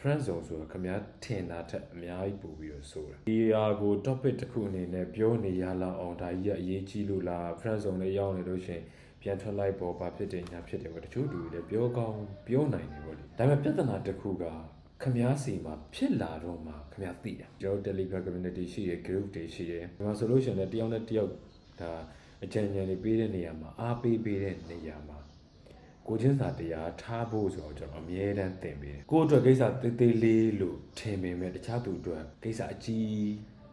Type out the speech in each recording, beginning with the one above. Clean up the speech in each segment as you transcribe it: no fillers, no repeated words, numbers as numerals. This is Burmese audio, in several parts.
friend zone ဆိုတာခင်ဗျားထင်တာထက်အများကြီးပို့ပြီးတော့ဆိုတာဒီဟာကို topic တစ်ခုအနေနဲ့ပြောနေရလောက်အောင်ဒါကြီးကအရေးကြီးလို့လား friend zone လေးရောက်နေလို့ရှင်ပြန်ထွက်လိုက်ပေါ်ဘာဖြစ်တယ်ညာဖြစ်တယ်ပေါ့တချို့လူတွေလည်းပြောကောင်းပြောနိုင်တယ်ပေါ့လေဒါပေမဲ့ပြဿနာတစ်ခုကခင်ဗျားစီမှာဖြစ်လာတော့မှခင်ဗျားသိတယ်ကျွန်တော် Telegram community ရှိရ group တွေရှိတယ်ဒီမှာဆိုလို့ရှင်လည်းတယောက်နဲ့တယောက်ဒါအကြံဉာဏ်တွေပေးတဲ့နေရာမှာအားပေးတဲ့နေရာမှာကိုချင်းစာတရားထားဖို့ဆိုတော့ကျွန်တော်အမြဲတမ်းသင်ပေးတယ်ကိုအတွက်ကိစ္စသေးသေးလေးလို့ထင်ပေမဲ့တခြားသူအတွက်ကိစ္စအကြီး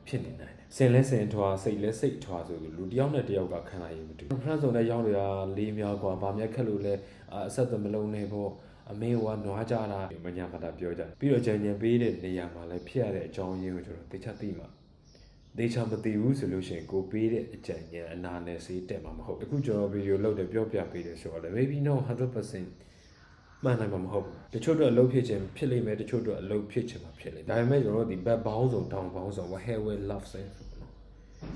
ဖြစ်နေနိုင်တယ်စင်လဲစင်ထွားစိတ်လဲစိတ်ထွားဆိုလို့လူတယောက်နဲ့တယောက်ကခံနိုင်ရင်မတူဘူး friend zone နဲ့ရောက်နေတာလေးများกว่าဗာမြက်ခက်လို့လဲအဆက်သမလုံးနေပေါ့အမေကနွားကြတာမညာမတာပြောကြပြီးတော့ကြံဉာဏ်ပေးတဲ့နေရာမှာလဲဖြစ်ရတဲ့အကြောင်းရင်းကိုကျွန်တော်သိချသိမှာဒေချာမသိဘူးဆိုလို့ရှိရင်ကိုပေးတဲ့အကြံဉာဏ်အနာနဲ့စေးတက်မှာမဟုတ်အခုကျွန်တော်ဗီဒီယိုလုပ်တယ်ပြောပြပေးတယ်ဆိုတော့လေ maybe no 100%မှန်နိုင်မှာမဟုတ်ဘူးတချို့တော့အလုပ်ဖြစ်ခြင်းဖြစ်လိမ့်မယ်တချို့တော့အလုပ်ဖြစ်ခြင်းမဖြစ်လိမ့်ဒါပေမဲ့ကျွန်တော်တို့ဒီ back ဘောင်းဆောင် down ဘောင်းဆောင် hair well love sense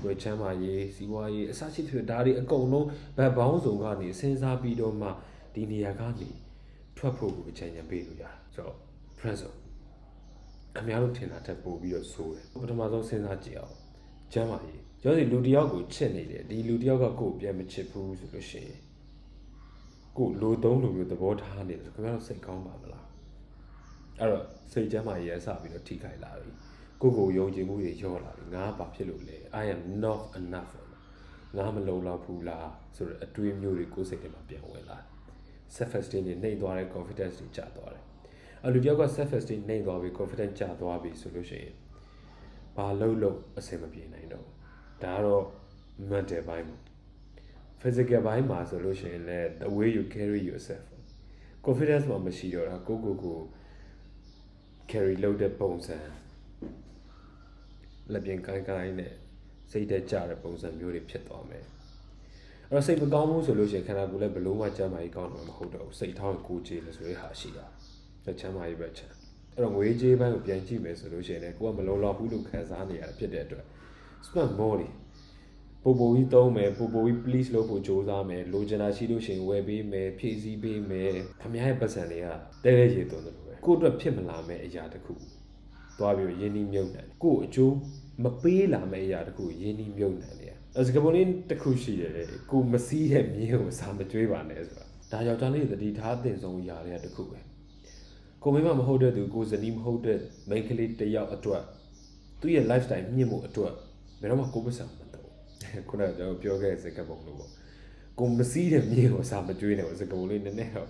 ကိုချမ်းပါရေးစီးပွားရေးအစရှိဖြစ်ဒါတွေအကုန်လုံး back ဘောင်းဆောင်ကနေစဉ်းစားပြီးတော့မှဒီနေရာကနေထွက်ဖို့ကိုအကြံဉာဏ်ပေးလို့ရတယ်ဆိုတော့ friend zone အများတို့ထင်တာတက်ပို့ပြီးတော့ဆိုးတယ်ပထမဆုံးစဉ်းစားကြည့်အောင်ကျမ်းပါရေးကျွန်တော်ဒီလူတယောက်ကိုချစ်နေတယ်ဒီလူတယောက်ကကိုယ်ပြန်မချစ်ဘူးဆိုလို့ရှိရင်ကိုလိုသုံးလူမျိုးသဘောထားနေတယ်ဆိုခင်ဗျားတို့စိတ်ကောင်းပါမလားအဲ့တော့စိတ်ကျမ်းပါရေးအစပြီးတော့ထိခိုက်လာပြီကိုယုံကြည်မှုတွေရောလာပြီငါဘာဖြစ်လို့လဲ I am not enough ငါမလုံလောက်ဘူးလားဆိုတော့အတွေးမျိုးတွေကိုယ်စိတ်ထဲမှာပြန်ဝင်လာ self esteem တွေနှိမ့်သွားတယ် confidence တွေကျသွားတယ်အဲ့လူတယောက်က self esteem နှိမ့်သွားပြီ confidence ကျသွားပြီဆိုလို့ရှိရင်ဘာလို့အဆင်မပြေနိုင်တော့ဒါကတော့ mental ဘိုင်းမှာ physical ဘိုင်းမှာဆိုလို့ရှိရင်လည်း the way you carry yourself confidence မှာမရှိတော့တာကို carry လုပ်တဲ့ပုံစံလက်ပြင်ကိုင်းနဲ့စိတ်သက်ကြတဲ့ပုံစံမျိုးတွေဖြစ်သွားမယ်အဲ့တော့စိတ်မကောင်းဘူးဆိုလို့ရှိရင်ခန္ဓာကိုယ်လည်းဘလို့မှကျန်းမာရေးကောင်းမှာမဟုတ်တော့ဘူးစိတ်ထောင်းကိုကြေးလို့ဆိုတဲ့ဟာရှိတာချမ်းမာရေးပဲချမ်းအဲ့တော့ငွေကြေးပိုင်းကိုပြန်ကြည့်မယ်ဆိုလို့ရှိရင်လည်းကိုကမလုံလောက်ဘူးလို့ခံစားနေရတာဖြစ်တဲ့အတွက် spend more ပိုကြီးသုံးမယ်ပိုကြီး please လို့ပိုစူးစမ်းမယ်လိုချင်တာရှိလို့ရှိရင်ဝယ်ပေးမယ်ဖြည့်ဆည်းပေးမယ်ခင်ဗျားရဲ့ပတ်စံတွေကတဲရေသွန်းတယ်လို့ပဲကိုအတွက်ဖြစ်မလာမယ့်အရာတစ်ခုသွားပြီးရင်းနှီးမြုပ်နှံကိုအကျိုးမပေးလာမယ့်အရာတစ်ခုရင်းနှီးမြုပ်နှံတယ်စကပုံလေးတစ်ခုရှိတယ်ကိုမစည်းတဲ့မြင်းကိုစာမကြွေးပါနဲ့ဆိုတာဒါယောက်ျားလေးသတိထားသင့်ဆုံးအရာတွေကတစ်ခုပဲကိုမိမမဟုတ်တဲ့သူကိုဇနီးမဟုတ်တဲ့မိန်းကလေးတစ်ယောက်အတွက်သူ့ရဲ့ lifestyle မြင့်မှုအတွက်ဘယ်တော့မှကိုပစ္စံမတော့ခုနကကျွန်တော်ပြောခဲ့တဲ့စကားပုံလို့ပေါ့ကိုမစည်းတဲ့မြင်းကိုစာမကြွေးနဲ့စကားပုံလေးနည်းနည်းတော့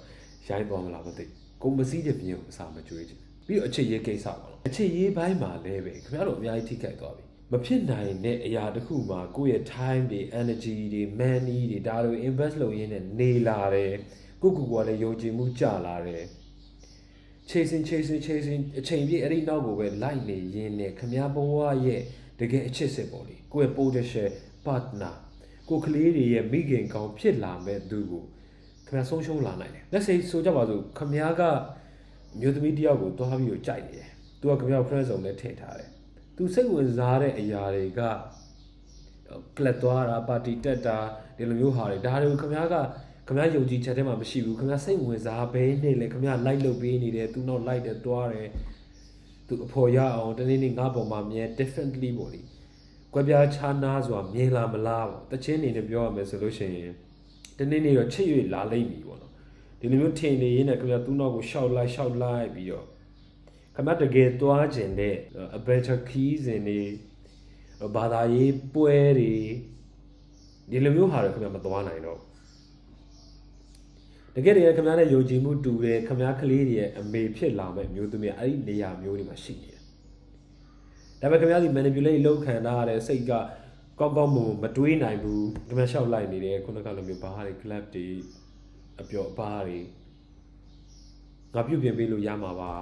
ရိုင်းသွားမလားမသိကိုမစည်းတဲ့မြင်းကိုစာမကြွေးချင်ပြီးတော့အခြေရေးကိစ္စပါတော့အခြေရေးပိုင်းမှာလည်းပဲခင်ဗျားတို့အများကြီးထိခိုက်သွားပြီမဖြစ်နိုင်တဲ့အရာတစ်ခုမှာကိုယ့်ရဲ့ time တွေ energy တွေ money တွေဒါတွေ invest လုပ်ရင်းနဲ့နေလာတယ်ကိုကလည်းယုံကြည်မှုကျလာတယ် chasing အချိန်ပြည့်အဲ့ဒီနောက်ကိုပဲလိုက်နေရင်းနဲ့ခမ ्या ဘဝရဲ့တကယ်အချစ်စစ်ပေါ့လေကိုယ့်ရဲ့ potential partner ကိုကလေးတွေရဲ့မိခင်ကောင်းဖြစ်လာမဲ့သူကိုခမ ्या ဆုံးရှုံးလာနိုင်တယ်လက်စိဆိုကြပါစို့ခမ ्या ကမျိုးသမီးတယောက်ကိုတွားပြီးတော့ကြိုက်နေတယ်သူကခမ ्या friend zone နဲ့ထည့်ထားတယ်သူစိတ်ဝင်စားတဲ့အရာတွေကကလပ်သွားတာပါတီတက်တာဒီလိုမျိုးဟာတွေဒါတွေကိုခမ ्या ကခမ ्या ယုံကြည်ချက်ထဲမှာမရှိဘူးခမ ्या စိတ်ဝင်စားဘဲနဲ့လေခမ ्या လိုက်လုပ်ပေးနေတယ်သူတော့လိုက်တယ်တွားတယ်သူအဖော်ရအောင်တနေ့နေ့ငါ့ပေါ်မှာမြဲ differently ပေါ့လေကွဲပြားခြားနားဆိုတာမြင်လာမလားပေါ့တချင်းနေနဲ့ပြောရမယ်ဆိုလို့ရှိရင်တနေ့နေ့တော့ချစ်၍လာလိမ့်မည်ပေါ့နော်ဒီလိုမျိုးထင်နေရင်းနဲ့ခမ ्या သူ့နောက်ကိုရှောက်လိုက်ပြီးတော့ခမ ्या တကယ်တွားခြင်းတဲ့ adventure keys တွေဘာသာရေးပွဲတွေဒီလိုမျိုးဟာတွေခမ ्या မသွားနိုင်တော့တကယ်တည်းခမ ्या နဲ့ယုံကြည်မှုတူတယ်ခမ ्या ကလေးတွေရဲ့အမေဖြစ်လာမဲ့မျိုးသမီးအဲ့ဒီနေရာမျိုးတွေမှာရှိနေတယ်ဒါပေမဲ့ခမ ्या ဒီ manipulate လုပ်ခံထားရတဲ့စိတ်ကကောင်းမတွေးနိုင်ဘူးခမ ्या ရှောက်လိုက်နေတယ်ခုနကလိုမျိုးဘားတွေ club တွေအပျော်အပါးတွေငါပြုတ်ပြင်ပေးလို့ရမှာပါ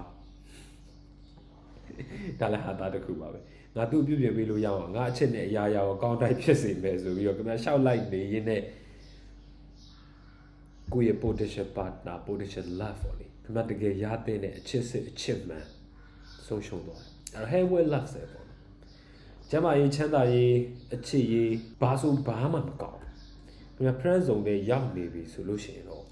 ဒါလည်းဟာတာတစ်ခုပါပဲငါသူ့ပြုတ်ပြင်ပေးလို့ရအောင်ငါအချစ်နဲ့အရာရာကိုကောင်းတိုင်းဖြစ်စေမယ်ဆိုပြီးတော့ခမ ्या ရှောက်လိုက်နေရင်းနဲ့ကိုယ့်ရဲ့ potential partner potential love ပေါ့လေခမ ्या တကယ်ရတဲ့အချစ်စစ်အချစ်မှန်ဆုံးရှုံးသွားတယ်အဲ့တော့ hey well love ဆက်ပေါ့ကျမရေးချမ်းသာရေးအချစ်ရေးဘာဆိုဘာမှမကောင်းဘူးခမ ्या friend zone တွေရောက်နေပြီဆိုလို့ရှိရင်တော့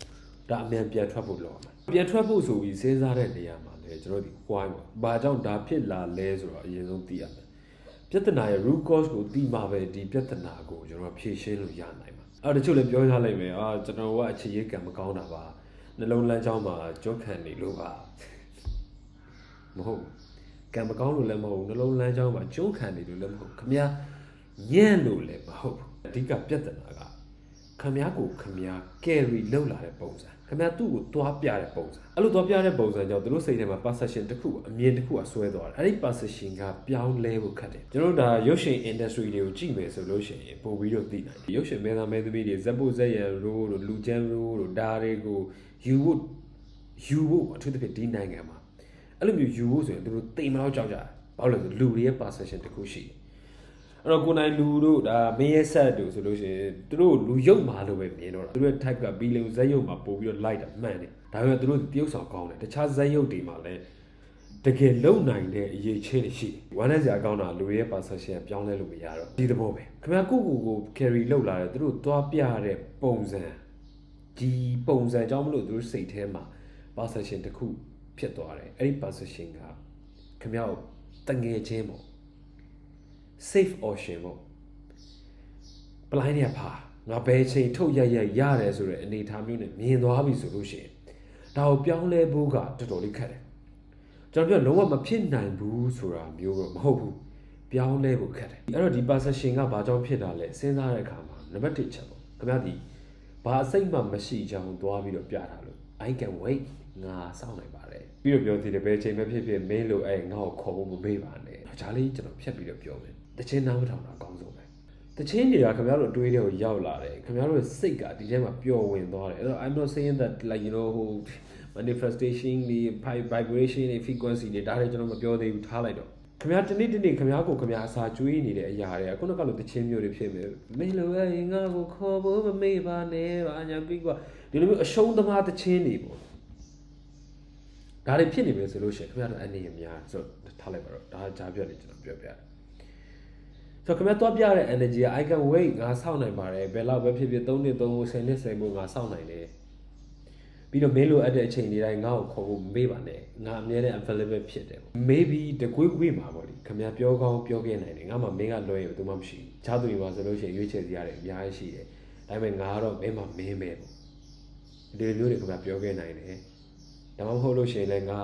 ဒါအမြန်ပြန်ထွက်ဖို့လိုအောင်ပြန်ထွက်ဖို့ဆိုပြီးစဉ်းစားတဲ့နေရာမှာ လဲကျွန်တော်ဒီ why ဘာကြောင့်ဒါဖြစ်လာလဲဆိုတော့အရင်ဆုံးသိရမယ်ပြဿနာရဲ့ root cause ကိုသိမှပဲဒီပြဿနာကိုကျွန်တော်ဖြေရှင်းလို့ရနိုင်မှာအဲ့တချို့လည်းပြောရလိုက်မယ်ကျွန်တော်ကအခြေရေးကံမကောင်းတာပါနှလုံးလမ်းကြောင်းမှာကြွခံနေလို့ပါမဟုတ်ကံမကောင်းလို့လည်းမဟုတ်နှလုံးလမ်းကြောင်းမှာကြွခံနေလို့လည်းမဟုတ်ခမရညံ့လို့လည်းမဟုတ်အဓိကပြဿနာကခမရကိုခမရ carry လောက်လာတဲ့ပုံစံခမရသူ့ကိုသွားပြတဲ့ပုံစံအဲ့လိုသွားပြတဲ့ပုံစံကြောင့်သူတို့စိတ်ထဲမှာ perception တစ်ခုအမြင်တစ်ခုဆွဲသွားတယ်အဲ့ဒီ perception ကပြောင်းလဲဖို့ခက်တယ်ကျွန်တော်ဒါရုပ်ရှင် industry တွေကိုကြည့်မယ်ဆိုလို့ရှိရင်ပို့ပြီးတော့သိနိုင်တယ်ရုပ်ရှင်မဲသားမဲသမီးတွေဇက်ဖို့ဇက်ရန်ရိုးတို့လူချမ်းရိုးတို့ဒါတွေကိုယူဖို့အထူးသဖြင့်ဒီနိုင်ငံမှာအဲ့လိုမျိုးယူဖို့ဆိုရင်သူတို့တိမ်မလောက်ကြောက်ကြတယ်ဘာလို့လဲဆိုလူတွေရဲ့ perception တစ်ခုရှိတယ်အဲ့တော့ကိုနိုင်လူတို့ဒါမင်းရဲ့ဆက်တို့ဆိုလို့ရှိရင်သူတို့လူရုပ်မာလို့ပဲမြင်တော့တာသူတို့ type ကဘီလင်ဇက်ရုပ်မှာပို့ပြီးတော့ like တာမှန်တယ်ဒါပေမဲ့သူတို့တရုပ်ဆောင်ကောင်းတယ်တခြားဇက်ရုပ်တွေမှာလည်းတကယ်လုံနိုင်တဲ့အရေးချင်းတွေရှိတယ်ဝမ်းနဲ့စရာကောင်းတာလူရဲ့ perception ပြောင်းလဲလို့မရတော့ဒီသဘောပဲခင်ဗျာကို carry လောက်လာတယ်သူတို့သွားပြတဲ့ပုံစံဒီပုံစံကြောင့်မလို့သူတို့စိတ်ထဲမှာ perception တစ်ခုဖြစ်သွားတယ်အဲ့ဒီ perception ကခင်ဗျာကိုတငယ်ချင်းပေါ့safe ocean ပေါ့ပလိုင်းနေဖာငါဘယ်ချိန်ထုတ်ရတယ်ဆိုတဲ့အနေအထားမျိုးနဲ့မြင်သွားပြီဆိုလို့ရှိရင်ဒါကိုပြောင်းလဲဖို့ကတော်တော်လေးခက်တယ်ကျွန်တော်ပြောလုံးဝမဖြစ်နိုင်ဘူးဆိုတာမျိုးတော့မဟုတ်ဘူးပြောင်းလဲဖို့ခက်တယ်အဲ့တော့ဒီ perception ကဘာကြောင့်ဖြစ်တာလဲစဉ်းစားတဲ့အခါမှာနံပါတ်1ချက်ပေါ့ခင်ဗျာဒီဘာအစိတ်မှမရှိချောင်းသွားပြီးတော့ပြတာလို့ I can wait ငါစောင့်နိုင်ပါတယ်ပြီးတော့ပြောသေးတယ်ဘယ်ချိန်မှဖြစ်မင်းလို့ငါ့ကိုခေါ်ဖို့မမေ့ပါနဲ့ဒါလေးကျွန်တော်ဖြတ်ပြီးတော့ပြောမယ်တချင်းနားမထောင်တာအကောင်းဆုံးပဲတချင်းတွေကခင်ဗျားတို့အတွေးတွေကိုရောက်လာတယ်ခင်ဗျားတို့စိတ်ကဒီထဲမှာပျော်ဝင်သွားတယ်အဲ့တော့ I'm not saying that like manifestation ဒီ vibration ဒီ frequency တွေဒါတွေကျွန်တော်မပြောသေးဘူးထားလိုက်တော့ခင်ဗျားတနေ့ခင်ဗျားကိုခင်ဗျားအစာကျွေးနေတဲ့အရာတွေကခုနကလိုတချင်းမျိုးတွေဖြစ်မယ်မင်းလိုငါ့ကိုခေါ်ဖို့မမေ့ပါနဲ့ဘာညာပြီးကွာဒီလိုမျိုးအရှုံးသမားတချင်းတွေပေါ့ဒါတွေဖြစ်နေပြီဆိုလို့ရှိရင်ခင်ဗျားတို့အနေအများဆိုထားလိုက်ပါတော့ဒါကြားပြတယ်ကျွန်တော်ပြောပြတယ်ဆိုတော့ခင်ဗျားတော့ပြတဲ့ energy က I can wait ငါစောင့်နိုင်ပါတယ်ဘယ်လောက်ပဲဖြစ်ဖြစ်3နှစ်3ဖို့10နှစ်10ဖို့ငါစောင့်နိုင်တယ်ပြီးတော့မင်းလိုအပ်တဲ့အချိန်တွေတိုင်းငါ့ကိုခေါ်ဖို့မေးပါနဲ့ငါအမြဲတမ်း available ဖြစ်တယ်ပေါ့ maybe တကွေးကွေးမှာပေါ့လေခင်ဗျားပြောကောင်းပြောခဲ့နိုင်တယ်ငါမှမင်းကလွှဲရင်ဘယ်သူမှမရှိဘူးခြားသူတွေမှာဆိုလို့ရှိရင်ရွေးချယ်စရာတွေအများကြီးရှိတယ်ဒါပေမဲ့ငါကတော့မင်းမှမင်းပဲပေါ့ဒီလိုမျိုးတွေခင်ဗျားပြောခဲ့နိုင်တယ်ဒါမှမဟုတ်လို့ရှိရင်လည်းငါ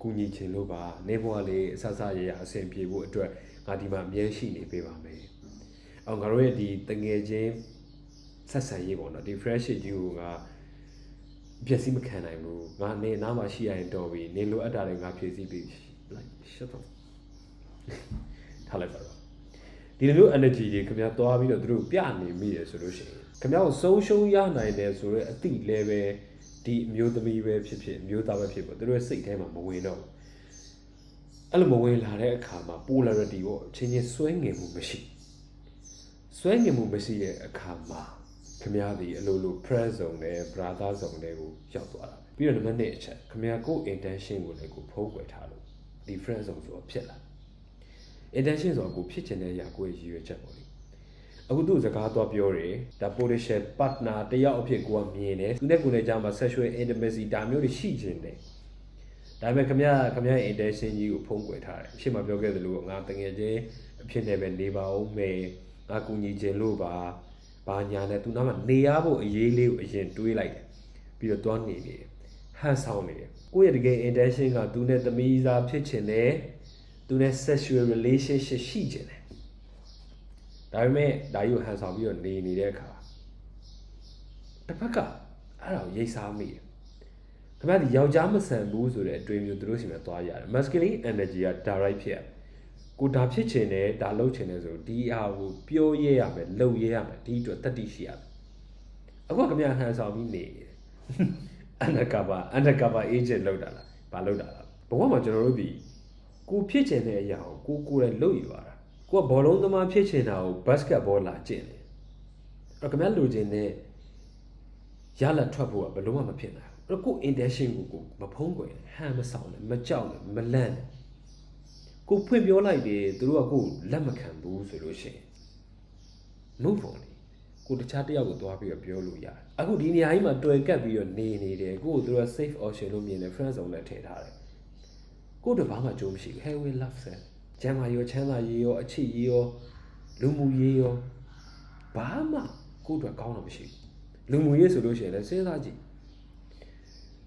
ကူညီချင်လို့ပါနေဘွားလေးအဆဆရရအဆင်ပြေဖို့အတွက်ငါဒီမှာအမြဲရှိနေပေးပါမယ်အောင်ငါတို့ရဲ့ဒီတငယ်ချင်းဆက်ဆံရေးပေါ့နော်ဒီ fresh ကြီးကိုငါပြည့်စည်မခံနိုင်ဘူးငါနေနားမှာရှိရရင်တော်ပြီနေလိုအပ်တာတွေငါဖြည့်ဆည်းပြီး like shut up ထားလိုက်ပါတော့ဒီလို energy တွေခင်ဗျားသွားပြီးတော့သူတို့ပြနေမိတယ်ဆိုလို့ရှိရင်ခင်ဗျားကိုဆုံးရှုံးရနိုင်တယ်ဆိုတော့အတိလည်းပဲဒီအမျိုးသမီးပဲဖြစ်ဖြစ်အမျိုးသားပဲဖြစ်ပေါ့သူတို့ရဲ့စိတ်ထဲမှာမဝင်တော့အဲ့လိုမဝင်လာတဲ့အခါမှာ polarity ပေါ့ချင်းချင်းဆွဲငင်မှုမရှိတဲ့အခါမှာခင်ဗျားဒီအလိုလို friend zone နဲ့ brother zone တွေကိုရောက်သွားတာပြီးတော့နံပါတ်2အချက်ခင်ဗျားကို intention ကိုလည်းကိုဖုံးကွယ်ထားလို့ဒီ friend zone ဆိုတော့ဖြစ်လာ intention ဆိုတော့ကိုဖြစ်ချင်တဲ့အရာကိုရည်ရွယ်ချက်ပေါ့လေအခုသူ့စကားသွားပြောတယ်ဒါ potential partner တယောက်အဖြစ်ကိုကမြင်တယ်သူနဲ့ကိုယ်နဲ့ကြားမှာ sexual intimacy ဒါမျိုးတွေရှိခြင်းတယ်ဒါပေမဲ့ခင်ဗျားရဲ့ intention ကြီးကိုဖုံးကွယ်ထားတယ်အရှိမပြောခဲ့သလိုငါတကယ်ချင်းအဖြစ်နဲ့ပဲနေပါဦးမယ်ငါကူညီခြင်းလို့ပါဘာညာနဲ့သူနားမှာနေရဖို့အရေးလေးကိုအရင်တွေးလိုက်တယ်ပြီးတော့တွားနေတယ်ဟန်ဆောင်နေတယ်ကိုယ့်ရဲ့တကယ် intention ကသူနဲ့သမီးစားဖြစ်ချင်တယ်သူနဲ့ sexual relationship ရှိချင်တယ်ဒါပေမဲ့ဒါကြီးကိုဟန်ဆောင်ပြီးတော့နေတဲ့အခါတစ်ဖက်ကအဲ့ဒါကိုရိတ်စားမိတယ်ခင်ဗျားဒီယောက်ျားမဆန်ဘူးဆိုတဲ့အတွေ့အကြုံသူတို့စီမှာသွားရတယ် masculine energy က direct ဖြစ်ရကိုဒါဖြစ်ချင်တယ်ဒါလုပ်ချင်တယ်ဆိုဒီအားကိုပြောရဲရမယ်လုပ်ရဲရမယ်ဒီအတွက်တတိရှိရမယ်အခုခင်ဗျားဟန်ဆောင်ပြီးနေတယ် undercover agent လောက်တာလားဘာလောက်တာလားဘဝမှာကျွန်တော်တို့ဒီကိုဖြစ်ချင်တဲ့အရာကိုကိုယ်လည်းလုပ်ယူရတာကိုကဘောလုံးသမားဖြစ်ချင်တာကိုဘတ်စကတ်ဘောလာကျင့်တယ်အဲ့ခင်ဗျားလိုချင်တဲ့ရလထွက်ဖို့ကဘယ်လိုမှမဖြစ်နိုင်ဘူးအဲ့ကို intention ကိုမဖုံးကွယ်ဟန်မဆောင်နဲ့မကြောက်နဲ့မလန့်နဲ့ကိုဖွင့်ပြောလိုက်တယ်သူတို့ကကိုလက်မခံဘူးဆိုလို့ရှိရင် move on ကိုတခြားတစ်ယောက်ကိုသွားပြီးတော့ပြောလို့ရတယ်အခုဒီနေရာကြီးမှာတွေ့ကပ်ပြီးတော့နေတယ်ကိုသူတို့က safe option လို့မြင်တယ် friend zone နဲ့ထည့်ထားတယ် ကိုတို့ဘာမှကြိုးမရှိဘူး hey we love sen ကျမ်းမာရောချမ်းသာရေးရောအချစ်ရေးရောလူမှုရေးရောဘာမှကိုတို့ကောင်းတော့မရှိဘူးလူမှုရေးဆိုလို့ရှိရင်လည်းစဉ်းစားကြည့်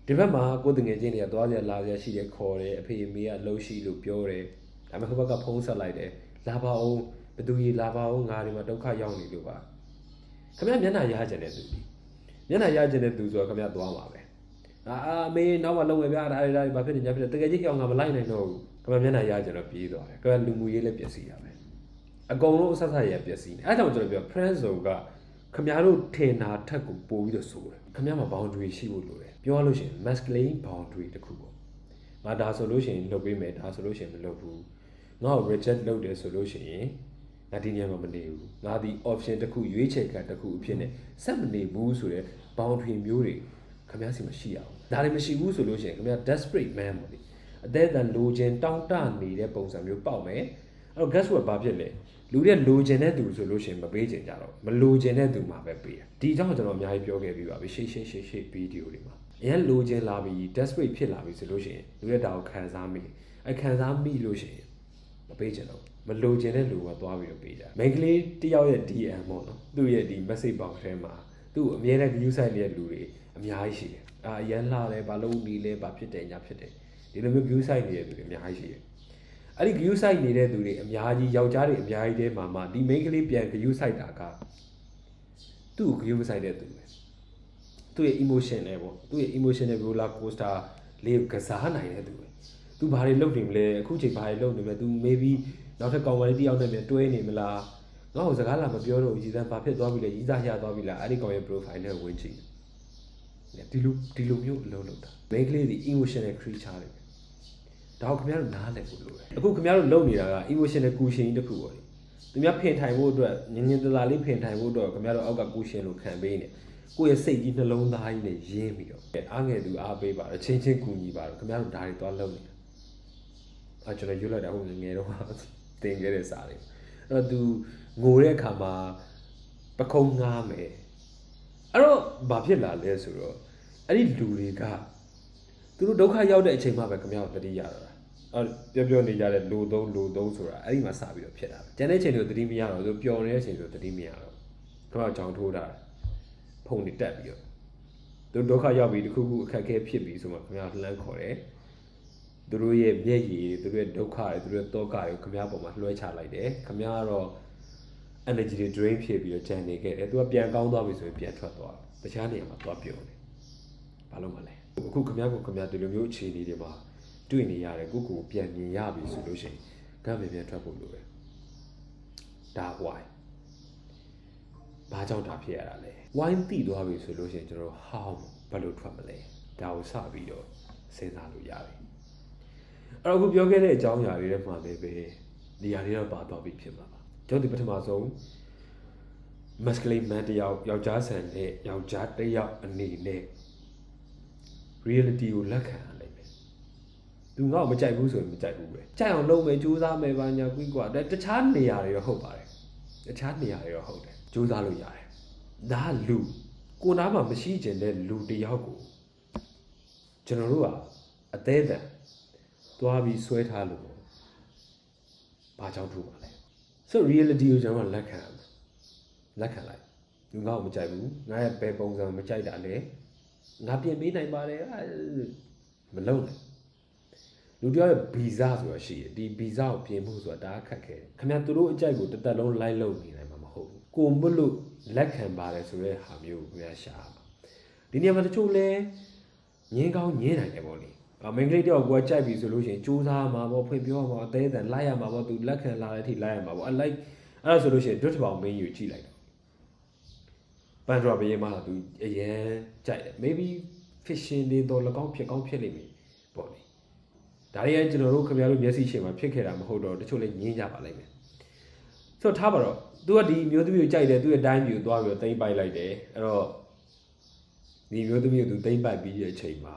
ဒီဘက်မှာကိုတငယ်ချင်းတွေကသွားကြလာကြရှိတယ်ခေါ်တယ်အဖေအမေကလှုပ်ရှိလို့ပြောတယ်ဒါပေမဲ့ဟိုဘက်ကဖုံးဆက်လိုက်တယ်လာပါအောင်ဘသူကြီးလာပါအောင်ငါဒီမှာဒုက္ခရောက်နေလို့ပါခင်ဗျမျက်နှာရကြတဲ့သူမျက်နှာရကြတဲ့သူဆိုတော့ခင်ဗျသွားမှာပဲအာမေနောက်မှလုံးဝပြတာဒါဘာဖြစ်နေညာဖြစ်တယ်တကယ်ကြီးကြောင်ငါမလိုက်နိုင်တော့ဘူးခင်ဗျမျက်နှာရကြတော့ပြေးသွားတယ်ခင်ဗျလူမှုရေးလည်းပျက်စီးတာပဲအကုန်လုံးအဆက်ဆက်ရပျက်စီးနေအဲဒါကြောင့်ကျွန်တော်ပြော friend zone ကခင်ဗျားတို့ထင်တာထက်ကိုပို့ပြီးတော့ဆိုတယ်ခင်ဗျားမှာ boundary ရှိဖို့လိုတယ်ပြောရလို့ရှိရင် masculine boundary တခုပေါ့ငါဒါဆိုလို့ရှိရင်လုပ်ပေးမယ်ဒါဆိုလို့ရှိရင်မလုပ်ဘူးငါ့ကို reject လုပ်တယ်ဆိုလို့ရှိရင်ငါဒီနေရာမှာမနေဘူးငါဒီ option တစ်ခုရွေးချယ်ခံတစ်ခုအဖြစ်နဲ့ဆက်မနေဘူးဆိုတဲ့ boundary မျိုးတွေခင်ဗျားစီမရှိရအောင်ဒါတွေမရှိဘူးဆိုလို့ရှိရင်ခင်ဗျား desperate man ပေါ့လေအသက်အံလိုချင်တောင်းတနေတဲ့ပုံစံမျိုးပေါက်မယ်အဲ့တော့ guess what ဘာဖြစ်လဲလူတွေလိုချင်တဲ့သူဆိုလို့ရှိရင်မပေးချင်ကြတော့မလိုချင်တဲ့သူမှပဲပေးတယ်ဒီအကြောင်းကျွန်တော်အများကြီးပြောခဲ့ပြီးပါပြီရှေ့ဗီဒီယိုတွေမှာအရင်လိုချင်လာပြီး desperate ဖြစ်လာပြီးဆိုလို့ရှိရင်လူတွေတောင်ခံစားမိအဲ့ခံစားမိလို့ရှိရင်မပေးချင်တော့မလိုချင်တဲ့လူကသွားပြီးတော့ပေးကြမိန်းကလေးတယောက်ရဲ့ DM ပေါ့နော်သူ့ရဲ့ဒီ message box ထဲမှာသူ့အမြဲတမ်း view site နေတဲ့လူတွေအများကြီးရှိတယ်အရန်လာတယ်ဘာလို့နေလဲဘာဖြစ်တယ်ညာဖြစ်တယ်ဒီလိုမျိုး view site နေတဲ့လူတွေအများကြီးရှိတယ်အဲ့ဒီ view site နေတဲ့သူတွေအများကြီးယောက်ျားတွေအများကြီးတဲမှာမှဒီ main ကလေးပြန် view site တာကသူ့ကို view site တဲ့သူပဲသူ့ရဲ့ emotion နဲ့ပေါ့သူ့ရဲ့ emotional roller coaster လေးကိုကစားနိုင်တဲ့သူပဲသူဘာတွေလုပ်နေမလဲအခုချိန်ဘာတွေလုပ်နေမလဲသူ maybe နောက်ထပ်ကောင်မလေးတယောက်နဲ့ပြန်တွဲနေမလားငါ့ကိုစကားလာမပြောတော့ရည်စမ်းဘာဖြစ်သွားပြီလဲရည်စားရသွားပြီလားအဲ့ဒီကောင်ရဲ့ profile နဲ့ဝင်ကြည့်ဒီလိုမျိုးအလုပ်လုပ်တာ main ကလေးဒီ emotional creature တွေဒါကိုခင်ဗျားတို့နားလည်ဖို့လိုတယ်အခုခင်ဗျားတို့လုပ်နေတာက emotional cushion တစ်ခုပေါ့လေသူများဖင်ထိုင်ဖို့အတွက်ညင်တလာလေးဖင်ထိုင်ဖို့အတွက်ခင်ဗျားတို့အောက်က cushion လို့ခံပေးနေကိုယ့်ရဲ့စိတ်ကြီးနှလုံးသားကြီးနဲ့ရင်းပြီးတော့အားငယ်သူအားပေးပါတော့ချင်းချင်းကူညီပါတော့ခင်ဗျားတို့ဒါတွေသွားလုပ်နေတာကျွန်တော်ရွတ်လိုက်တာဟုတ်ငယ်တော့တင်ခဲ့တဲ့စာတွေအဲ့တော့သူငိုတဲ့အခါမှာပခုံးငားမယ်အဲ့တော့ဘာဖြစ်လာလဲဆိုတော့အဲ့ဒီလူတွေကသူတို့ဒုက္ခရောက်တဲ့အချိန်မှပဲခင်ဗျားတို့တတိရတော့ပြောနေကြတဲ့လိုသုံးဆိုတာအဲ့ဒီမှာစပြီးတော့ဖြစ်တာပဲကျန်တဲ့အချိန်တွေတတိမရတော့သူပျော်နေတဲ့အချိန်တွေတတိမရတော့ခင်ဗျားကြောင်ထိုးတာဖုန်တွေတက်ပြီးတော့သူဒုက္ခရောက်ပြီးတခုခုအခက်အခဲဖြစ်ပြီးဆိုမှခင်ဗျားလှမ်းခေါ်တယ်သူတို့ရဲ့မျက်ရည်သူတို့ရဲ့ဒုက္ခတွေသူတို့ရဲ့တောကတွေကိုခင်ဗျားပေါ်မှာလွှဲချလိုက်တယ်ခင်ဗျားကတော့ energy တွေ drain ဖြစ်ပြီးတော့ကြံနေခဲ့တယ်သူကပြန်ကောင်းသွားပြီဆိုရင်ပြန်ထွက်သွားတခြားနေရာမှာသွားပြုံးတယ်ဘာလို့မလဲအခုခင်ဗျားဒီလိုမျိုးအခြေအနေတွေမှာတွေ့နေရတယ်ကိုပြန်မြင်ရပြီဆိုလို့ရှိရင်ကံပြန်ထွက်ဖို့လိုတယ်ဒါ why ဘာကြောင့်ဒါဖြစ်ရတာလဲ why သိသွားပြီဆိုလို့ရှိရင်ကျွန်တော် how ဘယ်လိုထွက်မလဲဒါကိုစပြီးတော့စဉ်းစားလို့ရတယ်အဲ့တော့အခုပြောခဲ့တဲ့အကြောင်းအရာတွေထဲမှာလည်းပဲနေရာတွေတော့ပါသွားပြီဖြစ်မှာပါကျွန်တော်ဒီပထမဆုံး masculine man တယောက်ယောက်ျားဆန်နဲ့ယောက်ျားတစ်ယောက်အနေနဲ့ reality ကိုလက်ခံရလိမ့်မယ်သူငါ့ကိုမကြိုက်ဘူးဆိုရင်မကြိုက်ဘူးပဲကြိုက်အောင်လုပ်မယ်ကြိုးစားမယ်ဘာညာကွီးကွာတခြားနေရာတွေတော့ဟုတ်ပါတယ်တခြားနေရာတွေတော့ဟုတ်တယ်ကြိုးစားလို့ရတယ်ဒါလူကိုနားမှာမရှိကျင်တဲ့လူတယောက်ကိုကျွန်တော်တို့ကအသေးအံသွားပြီးဆွဲထားလို့ဘာကြောင့်ထိုးပါလဲဆို reality ကိုကျွန်တော်လက်ခံရမယ်လက်ခံလိုက်လူငါ့ကိုမကြိုက်ဘူးငါရဲ့ဘယ်ပုံစံမကြိုက်တာလဲငါပြင်ပေးနိုင်ပါတယ်မလုပ်နဲ့လူတယောက်ရဲ့ဗီဇဆိုတာရှိတယ်ဒီဗီဇကိုပြင်ဖို့ဆိုတာဒါခက်ခဲခင်ဗျာသူတို့အကြိုက်ကိုတစ်သက်လုံးလိုက်လုပ်နေနိုင်မှာမဟုတ်ဘူးကိုမလို့လက်ခံပါတယ်ဆိုတဲ့ဟာမျိုးကိုခင်ဗျာရှာဒီနေရာမှာတချို့လဲငင်းကောင်းငင်းနိုင်တယ်ပေါ့လေမင်္ဂလိတယောက်ကိုကြိုက်ပြီဆိုလို့ရှိရင်စူးစမ်းမှာပေါ့ဖွင့်ပြောမှာအသေးအံလိုက်ရမှာပေါ့သူလက်ခံလာတဲ့အထိလိုက်ရမှာပေါ့အဲ့ဒါဆိုလို့ရှိရင်ဒွတ်တစ်ပေါင်မင်းယူကြည့်လိုက်ပန်ဒရာဘေးမှာသူအရင်ကြိုက်တယ် maybe fishing တွေတော့၎င်းဖြစ်ကောင်းဖြစ်လိမ့်မယ်ပေါ့လေဒါတွေကကျွန်တော်တို့ခင်ဗျားတို့မျက်စိရှေ့မှာဖြစ်ခဲ့တာမဟုတ်တော့တချို့လည်းငင်းကြပါလိမ့်မယ်ဆိုတော့ထားပါတော့သူကဒီမျိုးသမီးကိုကြိုက်တယ်သူ့ရဲ့တိုင်းပြည်ကိုသွားပြီးတော့သိမ့်ပိုက်လိုက်တယ်အဲ့တော့ဒီမျိုးသမီးကိုသူသိမ့်ပိုက်ပြီးတဲ့အချိန်မှာ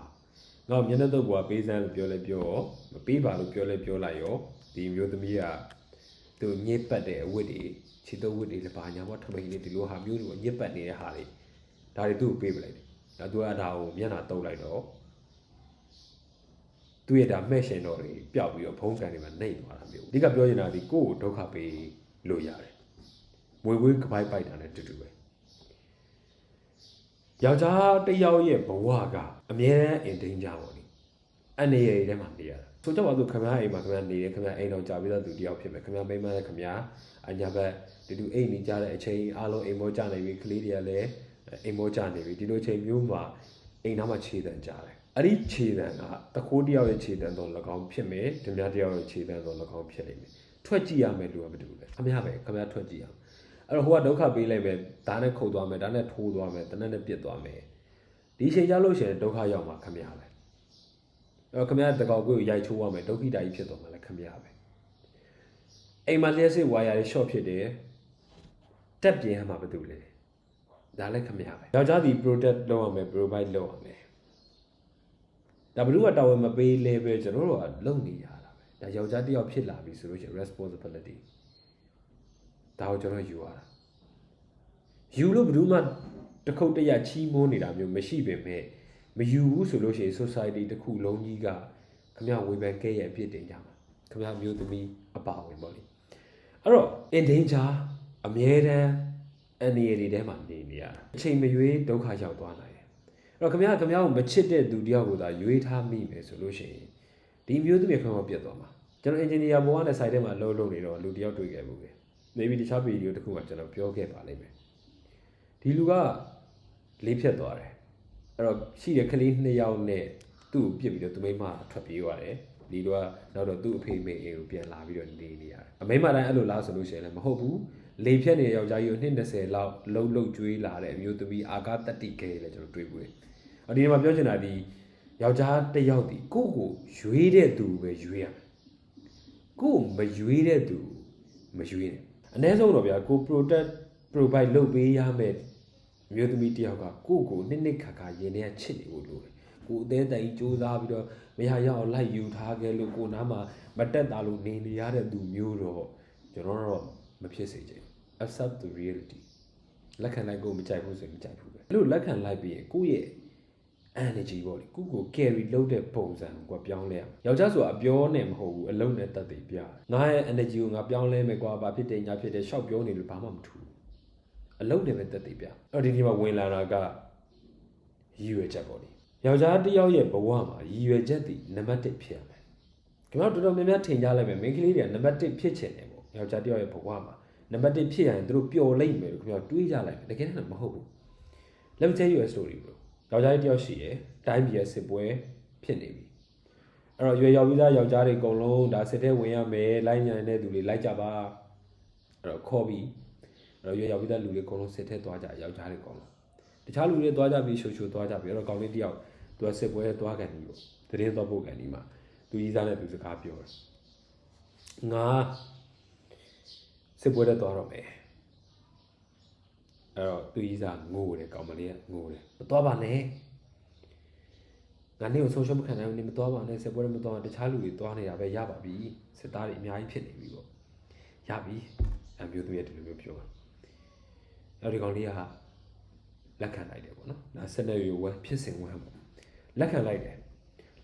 ငါ့မျက်နှာတုပ်ကပေးစမ်းလို့ပြောလဲပြောမပေးပါလို့ပြောလဲပြောလိုက်ရောဒီမျိုးသမီးကသူညစ်ပတ်တဲ့အဝတ်တွေခြေတုပ်ဝတ်တွေလည်းဘာညာပေါ့ထမိန်လေးဒီလိုဟာမျိုးတွေညစ်ပတ်နေတဲ့ဟာတွေဒါတွေသူ့ကိုပေးပလိုက်တယ်ဒါသူကဒါကိုမျက်နှာတုပ်လိုက်တော့ သူ့ရဲ့ဒါမဲ့ရှင်တော်တွေပျောက်ပြီးတော့ဖုံးကန်တွေမှာနှိပ်သွားတာမျိုးအဓိကပြောချင်တာဒီကိုယ့်ကိုဒုက္ခပေးလို့ရတယ်မွေဝေးကပိုက်ပိုက်တာနဲ့တူတူပဲယောက်ျားတစ်ယောက်ရဲ့ဘဝကအမြဲတမ်းအင်ဒင်းကြပါလိမ့်အနေရည်ထဲမှာနေရတာဆိုကြပါစို့ခမရအိမ်မှာခမရနေတယ်ခမရအိမ်တော်ကြာပြီးတော့သူတယောက်ဖြစ်မယ်ခမရမိမနဲ့ခမရအညာဘက်တူအိမ်နေကြတဲ့အချိန်အားလုံးအိမ်မောကြနေပြီကလေးတွေကလည်းအိမ်မောကြနေပြီဒီလိုချိန်မျိုးမှာအိမ်သားမှာခြေတံကြတယ်အဲ့ဒီခြေတံကတခိုးတယောက်ရဲ့ခြေတံတော့၎င်းဖြစ်မယ်ဓမြတယောက်ရဲ့ခြေတံတော့၎င်းဖြစ်လိမ့်မယ်ထွက်ကြည့်ရမယ်လို့ကမတူဘူးလေခမရပဲခမရထွက်ကြည့်ရအောင်အဲ့တော့ဟိုကဒုက္ခပေးလိုက်မယ်ဓာတ်နဲ့ခုတ်သွားမယ်ဓာတ်နဲ့ထိုးသွားမယ်တနက်နဲ့ပြစ်သွားမယ်ဒီချိန်ကြလို့ရှိရင်ဒုက္ခရောက်မှာခမရပဲအဲ့ခမရတကောက်ကိုရိုက်ချိုးရမယ်ဒုက္ခိတာကြီးဖြစ်သွားမှာလည်းခမရပဲအိမ်မှာလျှက်စစ်ဝါယာတွေ short ဖြစ်တယ်တက်ပြင်းမှာဘာတူလဲဒါလည်းခမရပဲယောက်ျားဒီ protect လုပ်ရမယ် provide လုပ်ရမယ်ဒါဘယ်လို့တာဝန်မပေးလဲပဲကျွန်တော်တို့ကလုပ်နေရတာပဲဒါယောက်ျားတစ်ယောက်ဖြစ်လာပြီဆိုလို့ရှိရင် responsibility ဒါကိုကျွန်တော်ယူရတာယူလို့ဘယ်သူမှတခုတ်တရချီးမိုးနေတာမျိုးမရှိပေမဲ့မယူဘူးဆိုလို့ရှိရင် society တစ်ခုလုံးကြီးကခမရဝေဖန်ခဲ့ရဲ့အဖြစ်တင်ကြမှာခမရမျိုးသမီးအပါဝင်ပေါ့လေအဲ့တော့ in danger အမြဲတမ်းအနေအထဲမှာနေရတာအချိန်မရွေးဒုက္ခရောက်သွားနိုင်တယ်အဲ့တော့ခမရကိုမချစ်တဲ့သူတယောက်ကိုသာရွေးထားမိမယ်ဆိုလို့ရှိရင်ဒီမျိုးသမီးခမရပြတ်သွားမှာကျွန်တော် engineer ဘဝနဲ့ site ထဲမှာလှုပ်နေတော့လူတယောက်တွေ့ခဲ့ဘူးလေ maybe တခြား video တစ်ခုမှကျွန်တော်ပြောခဲ့ပါလိမ့်မယ်ဒီလူကလေးဖြတ်သွားတယ်အဲ့တော့ရှိတဲ့ကလေး2ယောက်နဲ့သူ့ကိုပြစ်ပြီးတော့သူမိမထွက်ပြေးသွားတယ်ဒီလူကနောက်တော့သူ့အဖေမေအိမ်ကိုပြန်လာပြီးတော့နေရတယ်အမိမတိုင်းအဲ့လိုလားဆိုလို့ရှိရင်လည်းမဟုတ်ဘူးလေဖြတ်နေတဲ့ယောက်ျားကြီးကို20လောက်လှုပ်ကျွေးလာတဲ့အမျိုးသမီးအာကာတတိခဲလည်းကျွန်တော်တွေ့ဘူးတယ်ဒီနေ့မှာပြောချင်တာဒီယောက်ျားတစ်ယောက်ဒီကိုယ့်ကိုရွေးတဲ့သူပဲရွေးရမယ်ကိုယ့်မရွေးတဲ့သူမရွေးနဲ့အ ਨੇ ဆုံးတော့ဗျာကို protect provide လုပ်ပေးရမယ်မျိုးသမီးတယောက်ကကိုယ့်ကိုနှစ်ခါရင်ထဲကချစ်နေဖို့လိုတယ်ကိုအသေးတိုင်စူးစမ်းပြီးတော့မရရအောင်လိုက်ယူထားခဲ့လို့ကိုနားမှာမတက်တာလို့နေရတဲ့သူမျိုးတော့ကျွန်တော်တော့မဖြစ်စေချင် accept the reality လက်ခံလိုက်ကိုမကြိုက်ဘူးဆိုရင်မကြိုက်ဘူးပဲအဲ့လိုလက်ခံလိုက်ပြီးရင်ကိုယ့်ရဲ့ energy ပေါ့လေကိုယ့်ကို carry လုပ်တဲ့ပုံစံကိုပြောင်းလဲရအောင်ယောက်ျားဆိုတာအပြောနဲ့မဟုတ်ဘူးအလုံးနဲ့တတ်သိပြငါရဲ့ energy ကိုငါပြောင်းလဲမယ်ကွာဘာဖြစ်တယ်ညာဖြစ်တယ်ရှောက်ပြောနေလို့ဘာမှမထူးအလုံးနဲ့ပဲတတ်သိပြအဲ့ဒီနေ့မှာဝင်လာတာကရည်ရွယ်ချက်ပေါ့လေယောက်ျားတစ်ယောက်ရဲ့ဘဝမှာရည်ရွယ်ချက်တည်နံပါတ်1ဖြစ်ရမယ်ခင်ဗျားတော်တော်များများထင်ကြလိုက်မယ်မိန်းကလေးတွေကနံပါတ်1ဖြစ်ချင်တယ်ပေါ့ယောက်ျားတစ်ယောက်ရဲ့ဘဝမှာနံပါတ်1ဖြစ်ရင်သူတို့ပျော်လိမ့်မယ်လို့ခင်ဗျားတွေးကြလိုက်မယ်တကယ်တော့မဟုတ်ဘူး Let me tell you a story bro ယောက်ျားတစ်ယောက်ရှိရယ်တိုင်းပြည်ရဲ့စစ်ပွဲဖြစ်နေပြီအဲ့တော့ရွယ်ရောက်ပြီးသားယောက်ျားတွေအကုန်လုံးဒါစစ်ထဲဝင်ရမယ်လိုက်ညံတဲ့သူတွေလိုက်ကြပါအဲ့တော့ခေါ်ပြီးအဲ့တော့ရွယ်ရောက်ပြီးသားလူတွေအကုန်လုံးစစ်ထဲသွားကြယောက်ျားတွေအကုန်လုံးတခြားလူတွေသွားကြပြီးရှိုသွားကြပြီးအဲ့တော့ကောင်လေးတစ်ယောက်သူကစစ်ပွဲသွားကန်ပြီးပေါ့သတင်းသွားဖို့ကန်ဒီမှာသူကြီးစားနဲ့သူစကားပြောတယ်ငါစစ်ပွဲတက်သွားတော့မယ်အဲ့တော့သူကြီးစားငိုတယ်ကောင်မလေးကငိုတယ်မသွားပါနဲ့ငါနေကိုဆုံးရှုံးမခံနိုင်ဘူးနေမသွားပါနဲ့စစ်ပွဲမသွားတခြားလူတွေသွားနေတာပဲရပါပြီစစ်သားတွေအများကြီးဖြစ်နေပြီပေါ့ရပြီအမျိုးသမီးကဒီလိုမျိုးပြောတယ်အဲ့ဒီကောင်လေးကလက်ခံလိုက်တယ်ပေါ့နော်ဒါ scenario 1ဖြစ်စဉ်1ပေါ့လက်ခံလိုက်တယ်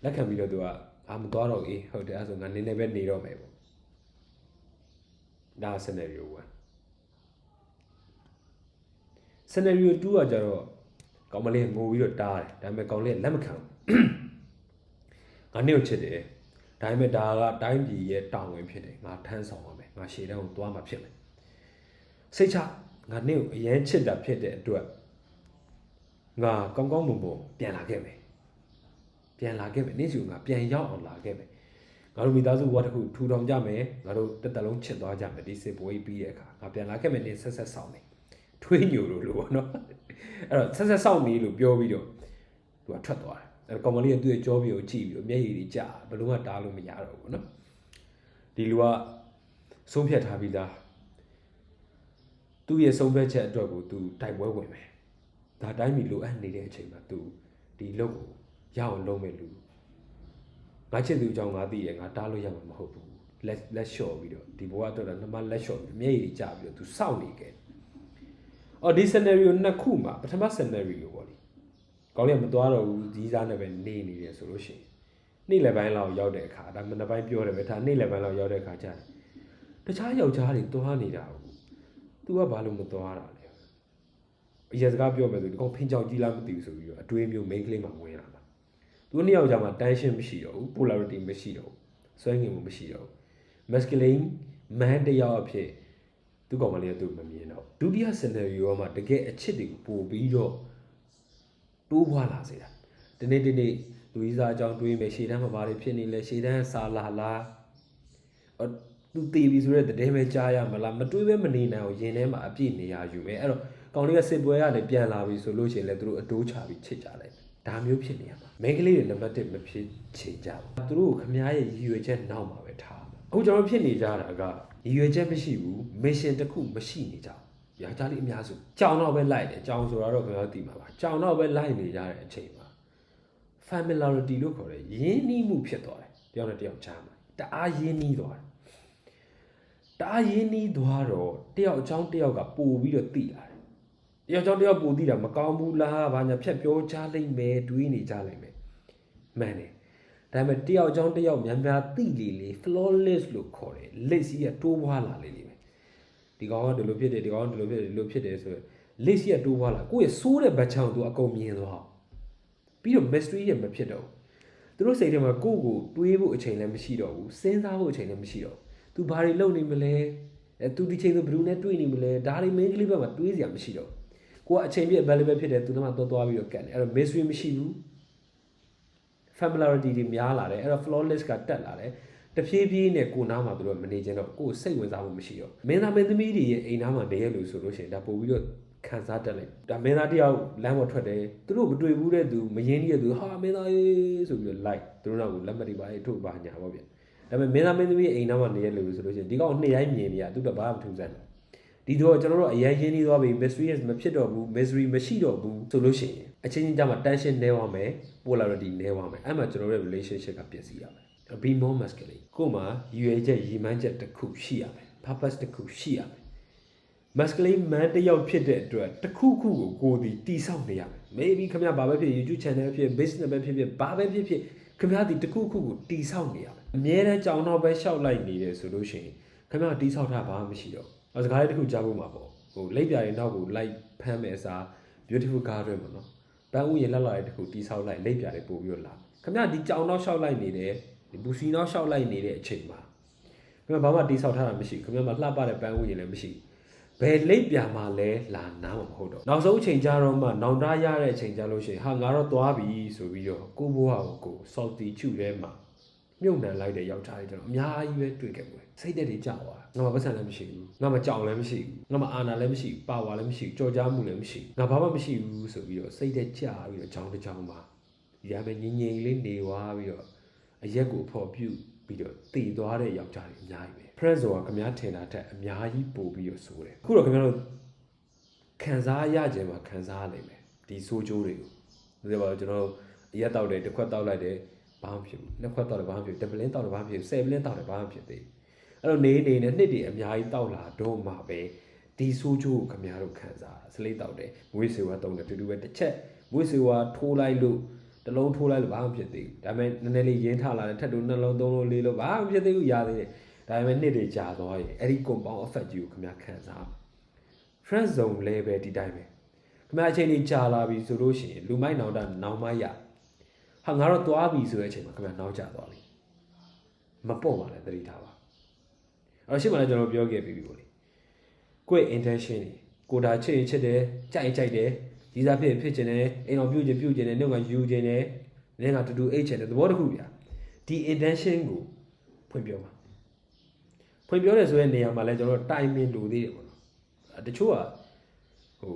လက်ခံပြီးတော့သူကမသွားတော့အေးဟုတ်တယ်အဲ့ဆိုငါနင်းနေပဲနေတော့မယ်ပေါ့ဒါ scenario 1 scenario 2ကကြတော့ကောင်မလေးငိုပြီးတော့တားတယ်ဒါပေမဲ့ကောင်လေးလက်မခံငါနေကိုချစ်တယ်ဒါပေမဲ့ဒါကတိုင်းပြည်ရဲ့တာဝန်ဖြစ်တယ်ငါထမ်းဆောင်ရမယ်ငါရှေ့တန်းကိုသွားမှာဖြစ်မယ်စိတ်ချငါနေကိုအရင်ချစ်တာဖြစ်တဲ့အတွက်ငါကောင်းကောင်းမွန်မွန်ပြန်လာခဲ့မယ်နေ့စီကငါပြန်ရောက်အောင်လာခဲ့မယ်ငါတို့မိသားစုဘဝတစ်ခုထူထောင်ကြမယ်ငါတို့တက်တက်လုံးချစ်သွားကြမယ်ဒီစစ်ပွဲပြီးတဲ့အခါငါပြန်လာခဲ့မယ်နေဆက်ဆောင်နေထွေးညိုလို့ပေါ့နော်အဲ့တော့ဆက်ဆောင်နေလို့ပြောပြီးတော့သူကထွက်သွားတယ်အဲ့ကောင်မလေးကသူ့ရဲ့ကြောပြိုကိုကြည့်ပြီးတော့မျက်ရည်တွေကျဘယ်လိုမှတားလို့မရတော့ဘူးနော်ဒီလူကဆုံးဖြတ်ထားပြီးသားသူ့ရဲ့ဆုံးဖြတ်ချက်အတွက်ကိုသူတိုက်ပွဲဝင်မယ်ဒါတိုင်းပြည်လိုအပ်နေတဲ့အချိန်မှာသူဒီလုပ်ကိုရအောင်လုပ်မယ်လူငါချစ်သူအကြောင်းငါသိရငါတားလို့ရမှာမဟုတ်ဘူးလက်လျှော့ပြီးတော့ဒီဘဝအတွက်တော့နှမလက်လျှော့ပြီးမျက်ရည်ကျပြီးတော့သူစောင့်နေခဲ့ဒီ scenario နှစ်ခုမှာပထမ scenario ပေါ့လေကောင်းလေးမသွားတော့ဘူးကြီးစားနဲ့ပဲနေတယ်ဆိုလို့ရှိရင် နေ့လယ်ပိုင်းလောက်ရောက်တဲ့အခါဒါမနက်ပိုင်းပြောတယ်ပဲဒါနေ့လယ်ပိုင်းလောက်ရောက်တဲ့အခါကျတယ်တခြားယောက်ျားတွေတွားနေတာကို तू ကဘာလို့မတွားတာလဲအရက်စကားပြောမယ်ဆိုဒီကောင်ဖင်ကြောင်ကြီးလားမသိဘူးဆိုပြီးတော့အတွေးမျိုး main ကလေးမှဝင်လာတာသူနှစ်ယောက်ကြားမှာ tension မရှိတော့ဘူး polarity မရှိတော့ဘူးဆွဲငင်မှုမရှိတော့ဘူး masculine man တယောက်အဖြစ်သူကောင်မလေးကသူမမြင်တော့ဒုတိယ scenario မှာတကယ်အချစ်တွေကိုပို့ပြီးတော့တိုးပွားလာစေတာဒီနေ့လူကြီးစားအကြောင်းတွေးမယ်ရှေ့တန်းမှာဘာတွေဖြစ်နေလဲရှေ့တန်းစာလာသူတည်ပြီဆိုတဲ့တဲ့ပဲကြားရမလားမတွေးပဲမနေနိုင်အောင်ရင်ထဲမှာအပြည့်နေရယူမယ်အဲ့တော့ကောင်လေးကစစ်ပွဲရတယ်ပြန်လာပြီဆိုလို့ရှိရင်လည်းသူတို့အတိုးချပြီးချစ်ကြလိုက်ဒါမျိုးဖြစ်နေရမှာမိန်းကလေးတွေနံပါတ်1မဖြစ်ချင်ကြဘူးသူတို့ခမားရဲ့ရည်ရွယ်ချက်နောက်မှာပဲထားမှာအခုကျွန်တော်ဖြစ်နေကြတာကရည်ရွယ်ချက်မရှိဘူး mission တစ်ခုမရှိနေကြဘူးယောက်ျားလေးအများစုကြောင်တော့ပဲလိုက်တယ်ကြောင်ဆိုတော့ခင်ဗျားသိမှာပါကြောင်တော့ပဲလိုက်နေကြတဲ့အချိန်မှာ familiarity လို့ခေါ်တယ်ရင်းနှီးမှုဖြစ်သွားတယ်တယောက်နဲ့တယောက်ချားမှာတအားရင်းနှီးသွားတယ်တအားရင်းနှီးသွားတော့တယောက်အကြောင်းတယောက်ကပို့ပြီးတော့သိလာတယ်တယောက်အကြောင်းတယောက်ပို့သိတာမကောင်းဘူးလားဘာညာဖြတ်ပြောချလိမ့်မယ်တွေးနေကြလိမ့်မယ်မှန်တယ်ဒါပေမဲ့တယောက်အကြောင်းတယောက်များများသိလေ flawless လို့ခေါ်တယ်လက်စီကတိုးပွားလာလေမယ်ဒီကောင်ကဒီလိုဖြစ်တယ်ဒီကောင်ကဒီလိုဖြစ်တယ်ဒီလိုဖြစ်တယ်ဆိုတော့လက်စီကတိုးပွားလာကိုယ့်ရဲ့ဆိုးတဲ့ဘက်ချောင်းသူအကုန်မြင်သွားပြီးတော့ mystery ရမဖြစ်တော့သူတို့စိတ်ထဲမှာကိုယ့်ကိုတွေးဖို့အချိန်လည်းမရှိတော့ဘူးစဉ်းစားဖို့အချိန်လည်းမရှိတော့သူဘာတွေလုပ်နေမလဲသူဒီချိန်ဆိုဘယ်သူနဲ့တွေ့နေမလဲဒါတွေ main ကလေးဘက်မှာတွေးစရာမရှိတော့ကိုကအချိန်ပြည့် available ဖြစ်တယ်သူတို့မှသွားပြီးတော့ကတ်တယ်အဲ့တော့ mystery မရှိဘူး familiarity တွေများလာတယ်အဲ့တော့ flawless ကတက်လာတယ်တဖြည်းဖြည်းနဲ့ကိုနားမှာသူတို့မနေချင်တော့ကိုစိတ်ဝင်စားမှုမရှိတော့မင်းသားမင်းသမီးတွေရဲ့အိမ်သားမှာနေရလို့ဆိုလို့ရှိရင်ဒါပို့ပြီးတော့ခံစားတက်လိုက်ဒါမင်းသားတယောက်လမ်းပေါ်ထွက်တယ်သူတို့မတွေ့ဘူးတဲ့သူမရင်းနှီးတဲ့သူဟာမင်းသားရေးဆိုပြီးတော့ like သူတို့ကလက်မတီပါရေးထုတ်ပါညာပေါ့ဗျဒါပေမဲ့မင်းသားမင်းသမီးအိမ်သားမှာနေရလို့ဆိုလို့ရှိရင်ဒီကောင်နှစ်ရိုင်းမြင်နေရသူကဘာမှမထူးဆန်းဘူးဒီတော့ကျွန်တော်တို့အရင်ရင်းနှီးသွားပြီ mystery မဖြစ်တော့ဘူး misery မရှိတော့ဘူးဆိုလို့ရှိရင်အချင်းချင်းကြမှာ tension နည်းသွားမယ် polarity နည်းသွားမယ်အဲ့မှာကျွန်တော်တို့ရဲ့ relationship ကပြည့်စည်ရမယ် be more masculine ကိုမှရည်ရွယ်ချက်ရည်မှန်းချက်တစ်ခုရှိရမယ် purpose တစ်ခုရှိရမယ် masculine man တယောက်ဖြစ်တဲ့အတွက်တစ်ခုခုကိုဒီတီဆောက်နေရမယ် maybe ခင်ဗျာဘာပဲဖြစ် YouTube channel ဖြစ် business ပဲဖြစ်ဘာပဲဖြစ်ခင်ဗျာဒီတစ်ခုခုကိုတီဆောက်နေရမယ်အများနဲ့ကြောင်တော့ပဲရှောက်လိုက်နေတယ်ဆိုလို့ရှိရင်ခင်ဗျာတီဆောက်တာဘာမှမရှိတော့စကားလေးတစ်ခုကြားဖို့မှာပေါ့ဟိုလိပ်ပြာတွေနောက်ကိုလိုက်ဖမ်းမယ်အစား beautiful garden ပေါ့နော်ပန်းဥယျာဉ်လှလှတဲ့တစ်ခုတီဆောက်လိုက်လိပ်ပြာတွေပို့ပြီးတော့လာခင်ဗျာဒီကြောင်တော့ရှောက်လိုက်နေတယ်ဒီဘူစီတော့ရှောက်လိုက်နေတဲ့အချိန်မှာခင်ဗျာဘာမှတီဆောက်ထားတာမရှိခင်ဗျာမှာလှပတဲ့ပန်းဥယျာဉ်လည်းမရှိဘယ်လိပ်ပြာမှာလဲလာနားမှာမဟုတ်တော့နောက်ဆုံးအချိန်ကြတော့မှနောင်တရတဲ့အချိန်ကြလို့ရှိရင်ဟာငါတော့သွားပြီဆိုပြီးတော့ကိုဘွားကို salty ချူထဲမှာမြုပ်နှံလိုက်တဲ့ယောက်ျားလေးကျွန်တော်အများကြီးပဲတွေ့ခဲ့ဘူးစိတ်သက်တွေကြောက်သွားငါမှပတ်စံလည်းမရှိဘူးငါမှကြောင်လည်းမရှိဘူးငါမှအာနာလည်းမရှိဘူးပါဝါလည်းမရှိဘူးကြော်ကြားမှုလည်းမရှိဘူးငါဘာမှမရှိဘူးဆိုပြီးတော့စိတ်သက်ကြပြီးတော့ကြောင်တစ်ကြောင်မှာရမယ်ငြိမ်ငြိမ်လေးနေသွားပြီးတော့အရက်ကိုဖော်ပြုတ်ပြီးတော့တည်သွားတဲ့ယောက်ျားတွေအများကြီးပဲ friend ဆိုတာခင်ဗျားထင်တာတက်အများကြီးပို့ပြီးတော့ဆိုတယ်အခုတော့ခင်ဗျားတို့ခံစားရခြင်းမှာခံစားရနိုင်မယ်ဒီဆိုးကျိုးတွေကိုဒါဆိုကျွန်တော်အရက်တောက်တယ်တစ်ခွက်တောက်လိုက်တယ်ဘာမှဖြစ်ဘူးနှစ်ခွက်တောက်တယ်ဘာမှဖြစ်ဘူးတပလင်းတောက်တယ်ဘာမှဖြစ်ဘူး10ပလင်းတောက်တယ်ဘာမှဖြစ်သေးအဲ့တော့နေနဲ့နှစ်တွေအများကြီးတောက်လာတော့မှပဲဒီဆိုးကျိုးကိုခင်ဗျားတို့ခံစားစလိတ်တောက်တယ်မွေးစေဝါတုံးတယ်တူတူပဲတစ်ချက်မွေးစေဝါထိုးလိုက်လို့တလုံးထိုးလိုက်လို့ဘာမှဖြစ်သေးဘူးဒါပေမဲ့နည်းနည်းလေးရင်းထလာတယ်ထက်လို့နှလုံးသုံးလို့လေးလို့ဘာမှဖြစ်သေးဘူးရသေးတယ်ဒါပေမဲ့နှစ်တွေကြာသွားရင်အဲ့ဒီ compound effect ကြီးကိုခင်ဗျားခံစား friend zone လည်းပဲဒီတိုင်းပဲခင်ဗျားအချိန်ကြီးကြာလာပြီဆိုလို့ရှိရင်လူမိုက်နောင်တနောင်မရဟာငါတော့သွားပြီဆိုတဲ့အချိန်မှာခင်ဗျားနောက်ကျသွားလိမ့်မပေါ့ပါနဲ့သတိထားပါအဲ့ရှေ့မှာလည်းကျွန်တော်ပြောခဲ့ပြီးပြီပေါ့လေကိုယ့် intention ကိုဒါချစ်ရင်ချစ်တယ်ကြိုက်ရင်ကြိုက်တယ်ရည်စားဖြစ်ချင်တယ်အိမ်အောင်ပြုတ်ချင်တယ်နှုတ်ကယူချင်တယ်နင်းကတူအိတ်ချင်တယ်သဘောတစ်ခုဗျာဒီ intention ကိုဖွင့်ပြောပါဖွင့်ပြောတယ်ဆိုတဲ့နေရာမှာလည်းကျွန်တော်တို့ timing လိုသေးတယ်ပေါ့နော်တချို့ကဟို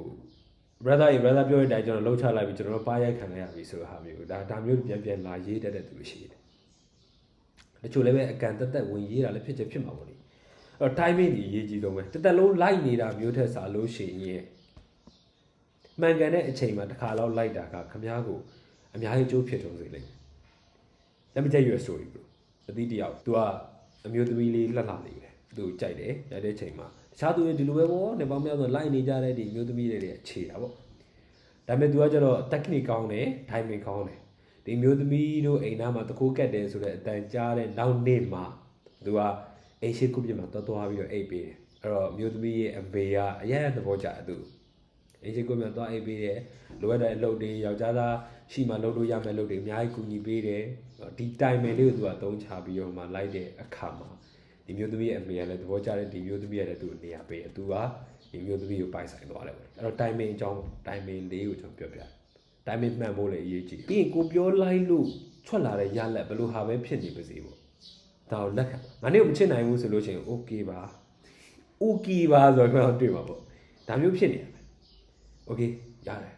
brother ပြောတဲ့အတိုင်းကျွန်တော်လှုပ်ချလိုက်ပြီးကျွန်တော်တို့ပါရိုက်ခံရပြီဆိုတဲ့ဟာမျိုးဒါမျိုးပြန်လာရေးတတ်တဲ့သူရှိတယ်တချို့လည်းပဲအကန်တက်ဝင်ရေးတာလည်းဖြစ်မှာပေါ့လေအဲ့တော့ timing ကြီးရေးကြည့်တော့မယ်တက်လုံးလိုက်နေတာမျိုးထက်စားလို့ရှိရင်မှန်ကန်တဲ့အချိန်မှာတစ်ခါတော့လိုက်တာကခမားကိုအများကြီးကျိုးဖြစ်ထုံစေလိမ့်မယ် Let me tell you a story bro အသီးတယောက် तू ကအမျိုးသမီးလေးလှလှနေတယ်သူကြိုက်တယ်ရတဲ့အချိန်မှာတခြားသူတွေဒီလိုပဲပေါ့နေပေါင်းများဆိုလိုက်နေကြတဲ့ဒီမျိုးသမီးတွေအခြေတာပေါ့ဒါပေမဲ့ तू ကကျတော့ technique ကောင်းတယ် timing ကောင်းတယ် ဒီမျိုးသမီးတို့အိမ်သားမှာတကိုးကတ်တယ်ဆိုတဲ့အတန်ကြားတဲ့နောက်နေ့မှာသူကအိမ်ရှိခုပြမှာသွားပြီးတော့အိပ်ပေးတယ်အဲ့တော့မျိုးသမီးရဲ့အမေကအရင်သဘောကျတယ်သူအိမ်ရှိခုပြသွားအိပ်ပေးတယ်လိုအပ်တဲ့အလုပ်တွေယောက်ျားသားရှိမှလုပ်လို့ရမယ့်လုပ်တွေအများကြီးကူညီပေးတယ်ဒီတိုင်မယ်လေးကိုသူကသုံးချပြီးတော့မှလိုက်တဲ့အခါမှာဒီမျိုးသမီးရဲ့အမေကလည်းသဘောကျတဲ့ဒီမျိုးသမီးကလည်းသူ့နေရာပေးတယ်သူကဒီမျိုးသမီးကိုပိုင်ဆိုင်သွားတယ်အဲ့တော့တိုင်မင်အကြောင်းတိုင်မင်လေးကိုကျွန်တော်ပြောပြတယ်တိုင်မင်မှန်ဖို့လည်းအရေးကြီးပြီးရင်ကိုပြောလိုက်လို့ထွက်လာတဲ့ရလက်ဘယ်လိုဟာပဲဖြစ်နေပါစေပေါ့ဒါကိုလက်ခံငါနေ့ကိုမချစ်နိုင်ဘူးဆိုလို့ရှိရင် okay ပါ okay ပါဆိုတော့တွေ့မှာပေါ့ဒါမျိုးဖြစ်နေတယ် okay ရတယ်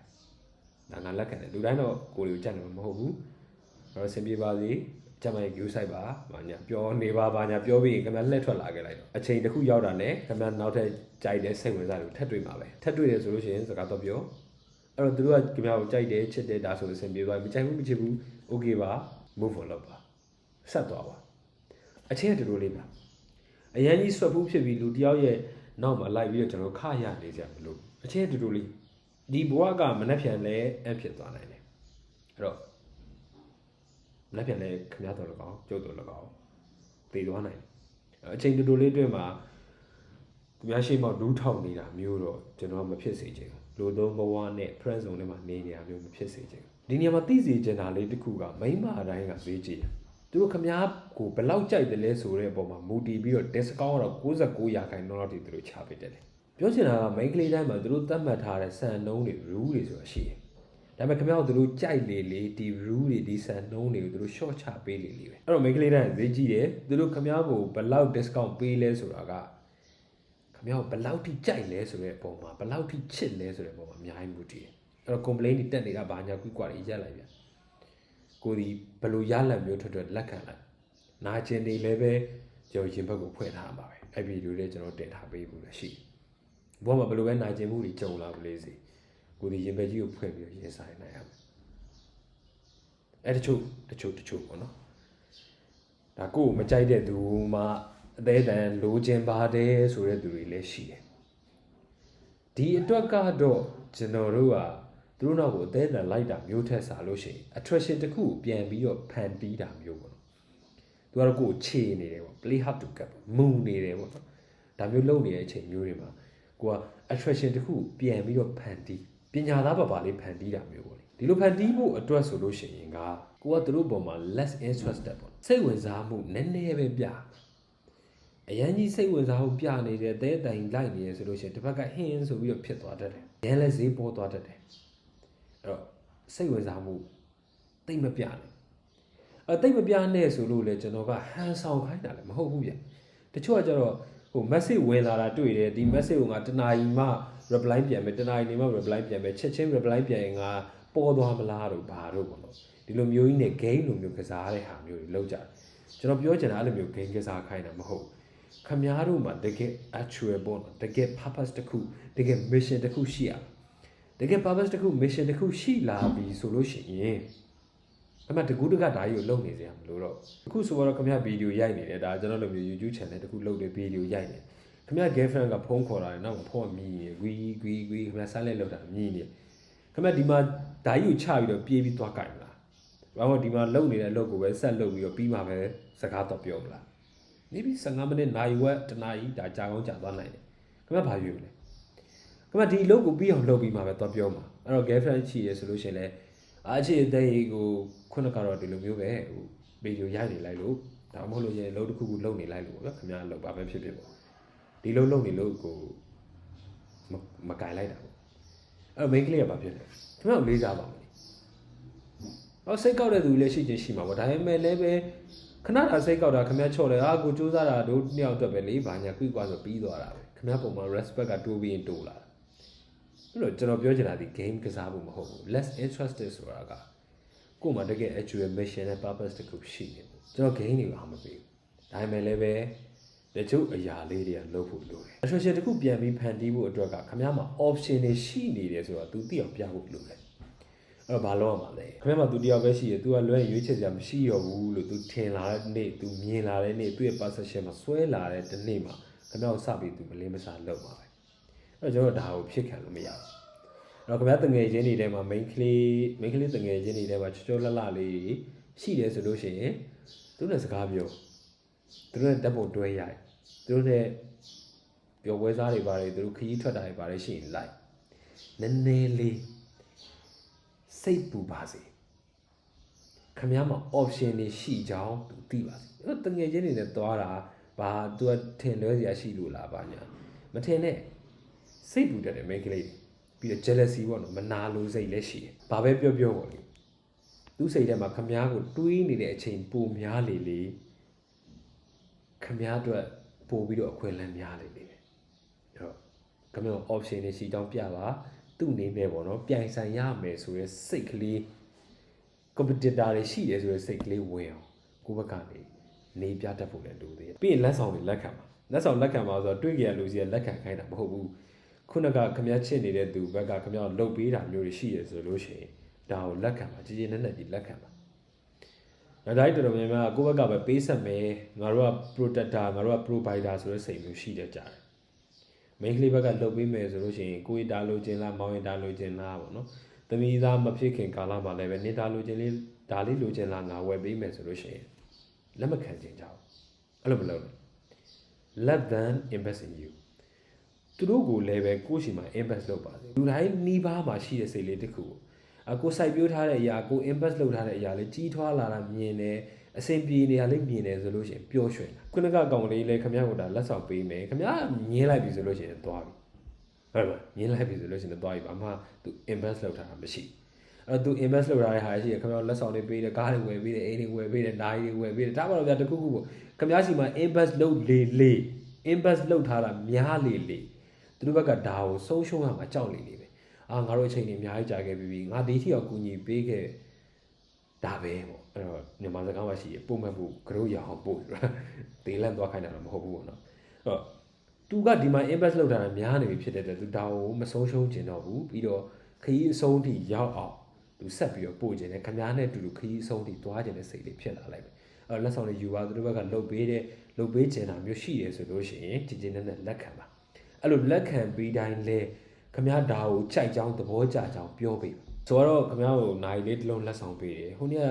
ဒါငါလက်ခံတယ်လူတိုင်းတော့ကိုယ်ကိုကြက်နေမှာမဟုတ်ဘူးအဲ့တော့ဆင်ပြေပါစေကျမရဲ့ view site ပါဘာညာပြောနေပါဘာညာပြောပြီးရင်ခင်ဗျာလှည့်ထွက်လာခဲ့လိုက်တော့အချိန်တစ်ခုရောက်တာနဲ့ခင်ဗျာနောက်ထပ်ကြိုက်တဲ့စိတ်ဝင်စားလို့ထပ်တွေ့မှာပဲထပ်တွေ့တယ်ဆိုလို့ရှိရင်စကားတော့ပြောအဲ့တော့သူတို့ကခင်ဗျာကိုကြိုက်တယ်ချစ်တယ်ဒါဆိုလို့ဆင်ပြေသွားမကြိုက်ဘူးမချစ်ဘူး okay ပါ move on လုပ်ပါဆက်သွားပါအချင်းတူတူလေးပါအရင်ကြီးဆွတ်ဖူးဖြစ်ပြီးလူတယောက်ရဲ့နောက်မှာလိုက်ပြီးတော့ကျွန်တော်ခရနေကြမလို့အချင်းတူတူလေးဒီဘဝကမနှက်ပြန်လဲအဖြစ်သွားနိုင်တယ်အဲ့တော့မနှက်ပြန်လဲခင်ဗျားတော်လကောကျုပ်တော်လကောသိသွားနိုင်တယ်အချိန်တူတူလေးအတွင်းမှာသူများရှိမှဒူးထောက်နေတာမျိုးတော့ကျွန်တော်မဖြစ်စေချင်ဘူးလူသုံးဘဝနဲ့ friend zone ထဲမှာနေနေတာမျိုးမဖြစ်စေချင်ဘူးဒီနေရာမှာသိစေချင်တာလေးတစ်ခုကမိန်းမအတိုင်းကဈေးကြီးတယ်သူတို့ခမားကိုဘယ်လောက်ကြိုက်တယ်လဲဆိုတဲ့အပေါ်မှာမူတည်ပြီးတော့ discount ကတော့99%လောက်ထိသူတို့ချပေးတယ်ပြောချင်တာကမိန်းကလေးတိုင်းမှာသူတို့သတ်မှတ်ထားတဲ့စံနှုန်းတွေ rule တွေဆိုတာရှိတယ်ဒါပေမဲ့ခမားတို့သူတို့ကြိုက်လေလေဒီ rule တွေဒီစံနှုန်းတွေကိုသူတို့ short ချပေးလေလေပဲအဲ့တော့မိန်းကလေးတိုင်းဈေးကြီးတယ်သူတို့ခမားကိုဘယ်လောက် discount ပေးလဲဆိုတာကခမားကိုဘယ်လောက်ထိကြိုက်လဲဆိုတဲ့အပေါ်မှာဘယ်လောက်ထိချစ်လဲဆိုတဲ့အပေါ်မှာအများကြီးမူတည်တယ်အဲ့တော့ complaint တွေတက်နေတာဘာညာကွီကွာတွေရက်လိုက်ပြန်ကိုဒီဘယ်လိုရလက်မျိုးထွက်လက်ခံလိုက်နာကျင်တွေလည်းပဲကျွန်တော်ရင်ဘက်ကိုဖွဲ့ထားမှာပဲအဲ့ဗီဒီယိုလေးကျွန်တော်တင်ထားပေးဖို့လည်းရှိဘောမှာဘယ်လိုပဲနာကျင်မှုတွေကြုံလာဘူးလေးစီကိုဒီရင်ဘက်ကြီးကိုဖွဲ့ပြီးရင်ဆိုင်နိုင်ရမယ်အဲ့တချို့ပေါ့နော်ဒါကိုမကြိုက်တဲ့သူမှအသေးတန်လိုချင်ပါတယ်ဆိုတဲ့သူတွေလည်းရှိတယ်ဒီအတွက်ကတော့ကျွန်တော်တို့ကသူတို့နောက်ကိုအသေးတန်လိုက်တာမျိုးထက်စားလို့ရှိရင် attraction တစ်ခုပြန်ပြီးတော့ဖန်တီးတာမျိုးပေါ့သူကတော့ကိုယ်ခြေနေတယ်ပေါ့ play hard to get မူနေတယ်ပေါ့နော်ဒါမျိုးလုပ်နေတဲ့အချိန်မျိုးတွေမှာကိုက attraction တစ်ခုပြန်ပြီးတော့ဖန်တီးပညာသားပါလေးဖန်တီးတာမျိုးပေါ့လေဒီလိုဖန်တီးဖို့အတွက်ဆိုလို့ရှိရင်ကကိုကသူတို့ပေါ်မှာ less interested ပေါ့စိတ်ဝင်စားမှုနည်းနည်းပဲပြအရင်ကြီးစိတ်ဝင်စားမှုပြနေတယ်တဲတိုင်လိုက်နေရဆိုလို့ရှိရင်တစ်ဖက်ကဟင်းဆိုပြီးတော့ဖြစ်သွားတတ်တယ်ရန်လည်းဈေးပေါ်သွားတတ်တယ်အဲ့တော့စိတ်ဝင်စားမှုတိတ်မပြနဲ့တိတ်မပြနဲ့ဆိုလို့လေကျွန်တော်ကဟန်ဆောင်ခိုင်းတာလည်းမဟုတ်ဘူးဗျတချို့ကကျတော့ဟို message ဝင်လာတာတွေ့တယ်ဒီ message ကိုငါတနာရီမှ reply ပြန်မယ်တနာရီနေမှ reply ပြန်မယ်ချက်ချင်း reply ပြန်ရင်ငါပေါ်သွားမလားတော့ဘာတော့ပေါ့နော်ဒီလိုမျိုးကြီးနဲ့ game လိုမျိုးကစားတဲ့ဟာမျိုးတွေလောက်ကြတယ်ကျွန်တော်ပြောချင်တာအဲ့လိုမျိုး game ကစားခိုင်းတာမဟုတ်ခမားတို့မှာတကယ် actual ပေါ့နော်တကယ် purpose တစ်ခုတကယ် mission တစ်ခုရှိရတကယ် purpose တစ်ခု mission တစ်ခုရှိလာပြီဆိုလို့ရှိရင်အမှတကူးတကဓာကြီးကိုလုပ်နေစရာမလိုတော့အခုဆိုတော့ခမရဗီဒီယိုရိုက်နေတယ်ဒါကျွန်တော်တို့မျိုး YouTube channel တခုလုပ်တဲ့ဗီဒီယိုရိုက်နေခမရ girlfriend ကဖုန်းခေါ်လာတယ်နောက်ဖုန်းကမြည်နေဂွီခမရ silent လုပ်တာမြည်နေခမရဒီမှာဓာကြီးကိုချပြီးတော့ပြေးပြီးသွားကြိုက်မလားဘာလို့ဒီမှာလုပ်နေတဲ့အလုပ်ကိုပဲဆက်လုပ်ပြီးတော့ပြီးမှပဲစကားတော့ပြောမလားနေပြီး15မိနစ်နိုင်ဝက်တနာရီဒါကြာကောင်းကြာသွားနိုင်တယ်ခမရဘာယူမလဲခမရဒီအလုပ်ကိုပြီးအောင်လုပ်ပြီးမှပဲတော့ပြောမှာအဲ့တော့ girlfriend ချီရဆိုလို့ရှိရင်လည်းအခြေအသေးကိုခုနကတော့ဒီလိုမျိုးပဲဟိုဗီဒီယိုရိုက်နေလိုက်လို့ဒါမှမဟုတ်လို့ရင်လုံးတစ်ခုခုလုပ်နေလိုက်လို့ပေါ့ဗျာခင်ဗျားလုပ်ပါပဲဖြစ်ဖြစ်ပေါ့ဒီလုံးလုပ်နေလို့ကိုမကင်လိုက်တာပေါ့အဲ့တော့ main ကလေးကဘာဖြစ်လဲခင်ဗျားကိုလေးစားပါမလို့ဟောစိတ်ကောက်တဲ့သူလည်းရှိချင်းရှိမှာပေါ့ဒါပေမဲ့လည်းပဲခဏတာစိတ်ကောက်တာခင်ဗျားချော့တယ်ကိုစူးစမ်းတာတို့နှစ်ယောက်အတွက်ပဲလေဘာညာကွိကွာဆိုပြီးသွားတာပဲခင်ဗျားပုံမှာ respect ကတိုးပြီးရင်တိုးလာတာအဲ့တော့ကျွန်တော်ပြောချင်တာဒီ game ကစားဖို့မဟုတ်ဘူး less interested ဆိုတာကကို့မှာတကယ် actual mission နဲ့ purpose တခုရှိနေတယ်ကျွန်တော် game တွေကိုအားမပေးဘူးဒါပေမဲ့လည်းပဲတချို့အရာလေးတွေကလုပ်ဖို့လိုတယ် attraction တခုပြန်ပြီးဖန်တီးဖို့အတွက်ကခင်ဗျားမှာ option တွေရှိနေတယ်ဆိုတော့ तू သိအောင်ပြဖို့လိုတယ်အဲ့တော့ဘာလုပ်ရမှာလဲခင်ဗျားမှာ तू တယောက်ပဲရှိရ तू ကလွဲရွေးချယ်စရာမရှိတော့ဘူးလို့ तू ထင်လာတဲ့နေ့ तू မြင်လာတဲ့နေ့သူ့ရဲ့ perception မှာဆွဲလာတဲ့ဒီနေ့မှာခင်ဗျားကိုစပြီး तू မလင်းမစားလုပ်ပါပဲအဲ့တော့ကျွန်တော်ဒါကိုဖြစ်ခံလို့မရဘူး တော့ခင်ဗျားတငယ်ချင်းတွေထဲမှာ main ကလေးတငယ်ချင်းတွေထဲမှာချောချောလှလှလေးရှိတယ်ဆိုလို့ရှိရင်သူတို့နဲ့စကားပြောသူတို့နဲ့တက်ဖို့တွဲရိုက်သူတို့နဲ့ပျော်ပွဲစားတွေပါတယ်သူတို့ခရီးထွက်တာတွေပါတယ်ရှိရင်လိုက်နည်းနည်းလေးစိတ်ပူပါစေခင်ဗျားမှာ option တွေရှိကြောင်းသူသိပါစေတငယ်ချင်းတွေနဲ့သွားတာဘာသူကထင်လွဲစရာရှိလို့လားဘာညာမထင်နဲ့စိတ်ပူတတ်တယ် main ကလေးပြီးတော့ jealousy ပေါ့နော်မနာလိုစိတ်လည်းရှိတယ်။ဘာပဲပြောပေါ့လေ။သူ့စိတ်ထဲမှာခမားကိုတွေးနေတဲ့အချိန်ပိုများလေလေခမားအတွက်ပို့ပြီးတော့အခွင့်အလမ်းများလေလေ။အဲ့တော့ခမား option တွေရှိကြောင်းပြပါသူ့အနေနဲ့ပေါ့နော်ပြိုင်ဆိုင်ရမယ်ဆိုရဲစိတ်ကလေး competitor တွေရှိတယ်ဆိုရဲစိတ်ကလေးဝင်အောင်ကိုယ့်ဘက်ကနေနေပြတတ်ဖို့လည်းလိုသေးတယ်။ပြီးရင်လက်ဆောင်တွေလက်ခံပါ။လက်ဆောင်လက်ခံပါဆိုတော့တွေ့ကြရလို့စီလက်ခံခိုင်းတာမဟုတ်ဘူး။ခုနကခမည်းချစ်နေတဲ့သူဘက်ကခမည်းလှုပ်ပေးတာမျိုးတွေရှိရဆိုလို့ရှိရင်ဒါကိုလက်ခံပါကြည်ကြည်နက်နက်ကြီးလက်ခံပါဒါတိုင်းတော်တော်များများကိုယ့်ဘက်ကပဲပေးဆက်မယ်ငါတို့က protector ငါတို့က provider ဆိုတဲ့စိတ်မျိုးရှိတတ်ကြတယ် main ကလေးဘက်ကလှုပ်ပေးမယ်ဆိုလို့ရှိရင်ကိုယ်တာလိုချင်လားမောင်ရင်တာလိုချင်လားပေါ့နော်သမီးသားမဖြစ်ခင်ကာလမှာလည်းပဲနေတာလိုချင်လေးဒါလေးလိုချင်လားငါဝယ်ပေးမယ်ဆိုလို့ရှိရင်လက်မခံချင်ကြဘူးအဲ့လိုမလုပ်နဲ့ let them invest in youသူတို့ကိုလည်းပဲကိုယ့်ရှိမှာ invest လုပ်ပါစေလူတိုင်းနှီးပါးမှာရှိတဲ့စိတ်လေးတစ်ခုကိုစိုက်ပျိုးထားတဲ့အရာကို invest လုပ်ထားတဲ့အရာလေးကြီးထွားလာတာမြင်တယ်အဆင်ပြေနေရလေးမြင်တယ်ဆိုလို့ရှိရင်ပျော်ရွှင်တာခုနကကောင်လေးလည်းခမရကိုဒါလက်ဆောင်ပေးမယ်ခမရမြင်လိုက်ပြီဆိုလို့ရှိရင်သွားပြီဟုတ်ပါမြင်လိုက်ပြီဆိုလို့ရှိရင်သွားပြီဘာမှသူ invest လုပ်ထားတာမရှိအဲ့တော့သူ invest လုပ်ထားတဲ့ဟာရှိရခမရလက်ဆောင်တွေပေးတယ်ကားတွေဝယ်ပေးတယ်အိမ်တွေဝယ်ပေးတယ်နားတွေဝယ်ပေးတယ်ဒါမှမဟုတ်ဗျာတခုခုပေါ့ခမရစီမှာ invest လုပ်လေ invest လုပ်ထားတာများလေသူတို့ဘက်ကဒါကိုဆုံးရှုံးရမှာကြောက်နေနေပဲငါတို့အချိန်ကြီးအများကြီးကြာခဲ့ပြီးငါဒီထိအောင်ကူညီပေးခဲ့ဒါပဲပေါ့အဲ့တော့မြန်မာစကားမှာရှိရပုံမှန်ဖို့ကရုရအောင်ပို့ဒေးလန့်သွားခိုင်းတာတော့မဟုတ်ဘူးပေါ့နော်အဲ့တော့သူကဒီမှာ invest လုပ်တာများနေပြီဖြစ်တဲ့အတွက်သူဒါကိုမဆုံးရှုံးကျင်တော့ဘူးပြီးတော့ခရီးအဆုံးထိရောက်အောင်သူဆက်ပြီးတော့ပို့ကျင်တယ်ခမားနဲ့အတူတူခရီးအဆုံးထိသွားကျင်တဲ့စိတ်လေးဖြစ်လာလိုက်ပဲအဲ့လက်ဆောင်တွေယူပါသူတို့ဘက်ကလှုပ်ပေးကျင်တာမျိုးရှိတယ်ဆိုလို့ရှိရင်ကြည်ကြည်နဲ့လက်ခံပါအဲ့လိုလက်ခံပြီးတိုင်းလဲခမည်းဒါကိုကြိုက်ကြောင်းသဘောကျကြောင်းပြောပေးဆိုတော့ခမည်းကိုနိုင်လေးတစ်လုံးလက်ဆောင်ပေးတယ်ဟိုနေ့က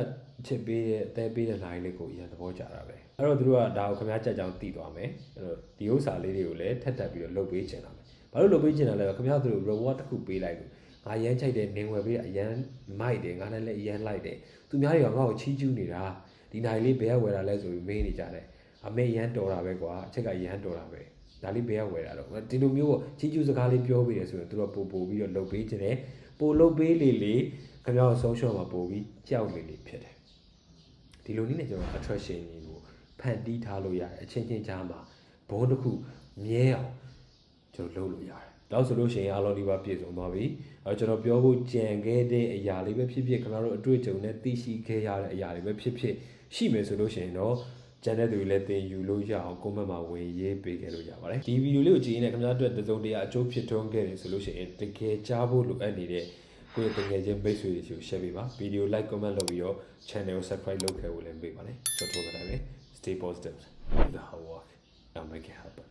ချစ်ပေးတဲ့အသေးပေးတဲ့နိုင်လေးကိုအရင်သဘောကျတာပဲအဲ့တော့သူတို့ကဒါကိုခမည်းကြိုက်ကြောင်းသိသွားမယ်အဲ့တော့ဒီဥစ္စာလေးတွေကိုလည်းထပ်ပြီးတော့လုပ်ပေးချင်တာပဲဘာလို့လုပ်ပေးချင်တာလဲခမည်းသူတို့ reward တစ်ခုပေးလိုက်လို့ငါရမ်းချိုက်တဲ့နေဝယ်ပေးတာအရန်မိုက်တယ်ငါလည်းအရန်လိုက်တယ်သူများတွေကငါ့ကိုချီးကျူးနေတာဒီနိုင်လေးဘယ်ကဝယ်တာလဲဆိုပြီးမေးနေကြတယ်အမေရန်တော်တာပဲကွာအချက်ကရန်တော်တာပဲဒါလေးဘယ်ကဝယ်တာတော့ဒီလိုမျိုးချီးကျူးစကားလေးပြောပေးတယ်ဆိုရင်သူတို့ပို့ပြီးတော့လှုပ်ပေးခြင်းတယ်ပို့လှုပ်ပေးလေခင်ဗျားတို့ဆုံးရှုံးမှာပို့ပြီးကြောက်လေဖြစ်တယ်ဒီလိုနည်းနဲ့ကျွန်တော် attraction တွေကိုဖန်တီးထားလို့ရတယ်အချင်းချင်းကြားမှာဘုံတစ်ခုမြဲအောင်ကျွန်တော်လုပ်လို့ရတယ်တော့ဆိုလို့ရှိရင်အားလုံးဒီပါပြည့်စုံသွားပြီကျွန်တော်ပြောဖို့ကြံခဲ့တဲ့အရာလေးပဲဖြစ်ဖြစ်ခင်ဗျားတို့အတွေ့အကြုံနဲ့သိရှိခဲ့ရတဲ့အရာတွေပဲဖြစ်ဖြစ်ရှိမယ်ဆိုလို့ရှိရင်တော့ကျန်တဲ့သူတွေလည်းသင်ယူလို့ရအောင် comment မှာဝင်ရေးပေးခဲ့လို့ရပါတယ်ဒီဗီဒီယိုလေးကိုကြည့်ရင်ခင်ဗျားတို့သုံးတရားအကျိုးဖြစ်ထွန်းခဲ့တယ်ဆိုလို့ရှိရင်တကယ်ကြားဖို့လိုအပ်နေတဲ့ကိုယ့်ရဲ့တကယ်ချင်းမိတ်ဆွေတွေကို share ပေးပါဗီဒီယို like comment လုပ်ပြီးတော့ channel ကို subscribe လုပ်ခဲ့ဖို့လည်းပေးပါနဲ့ကျွန်တော်တို့ကလည်း stay positive do the hard work and make it happen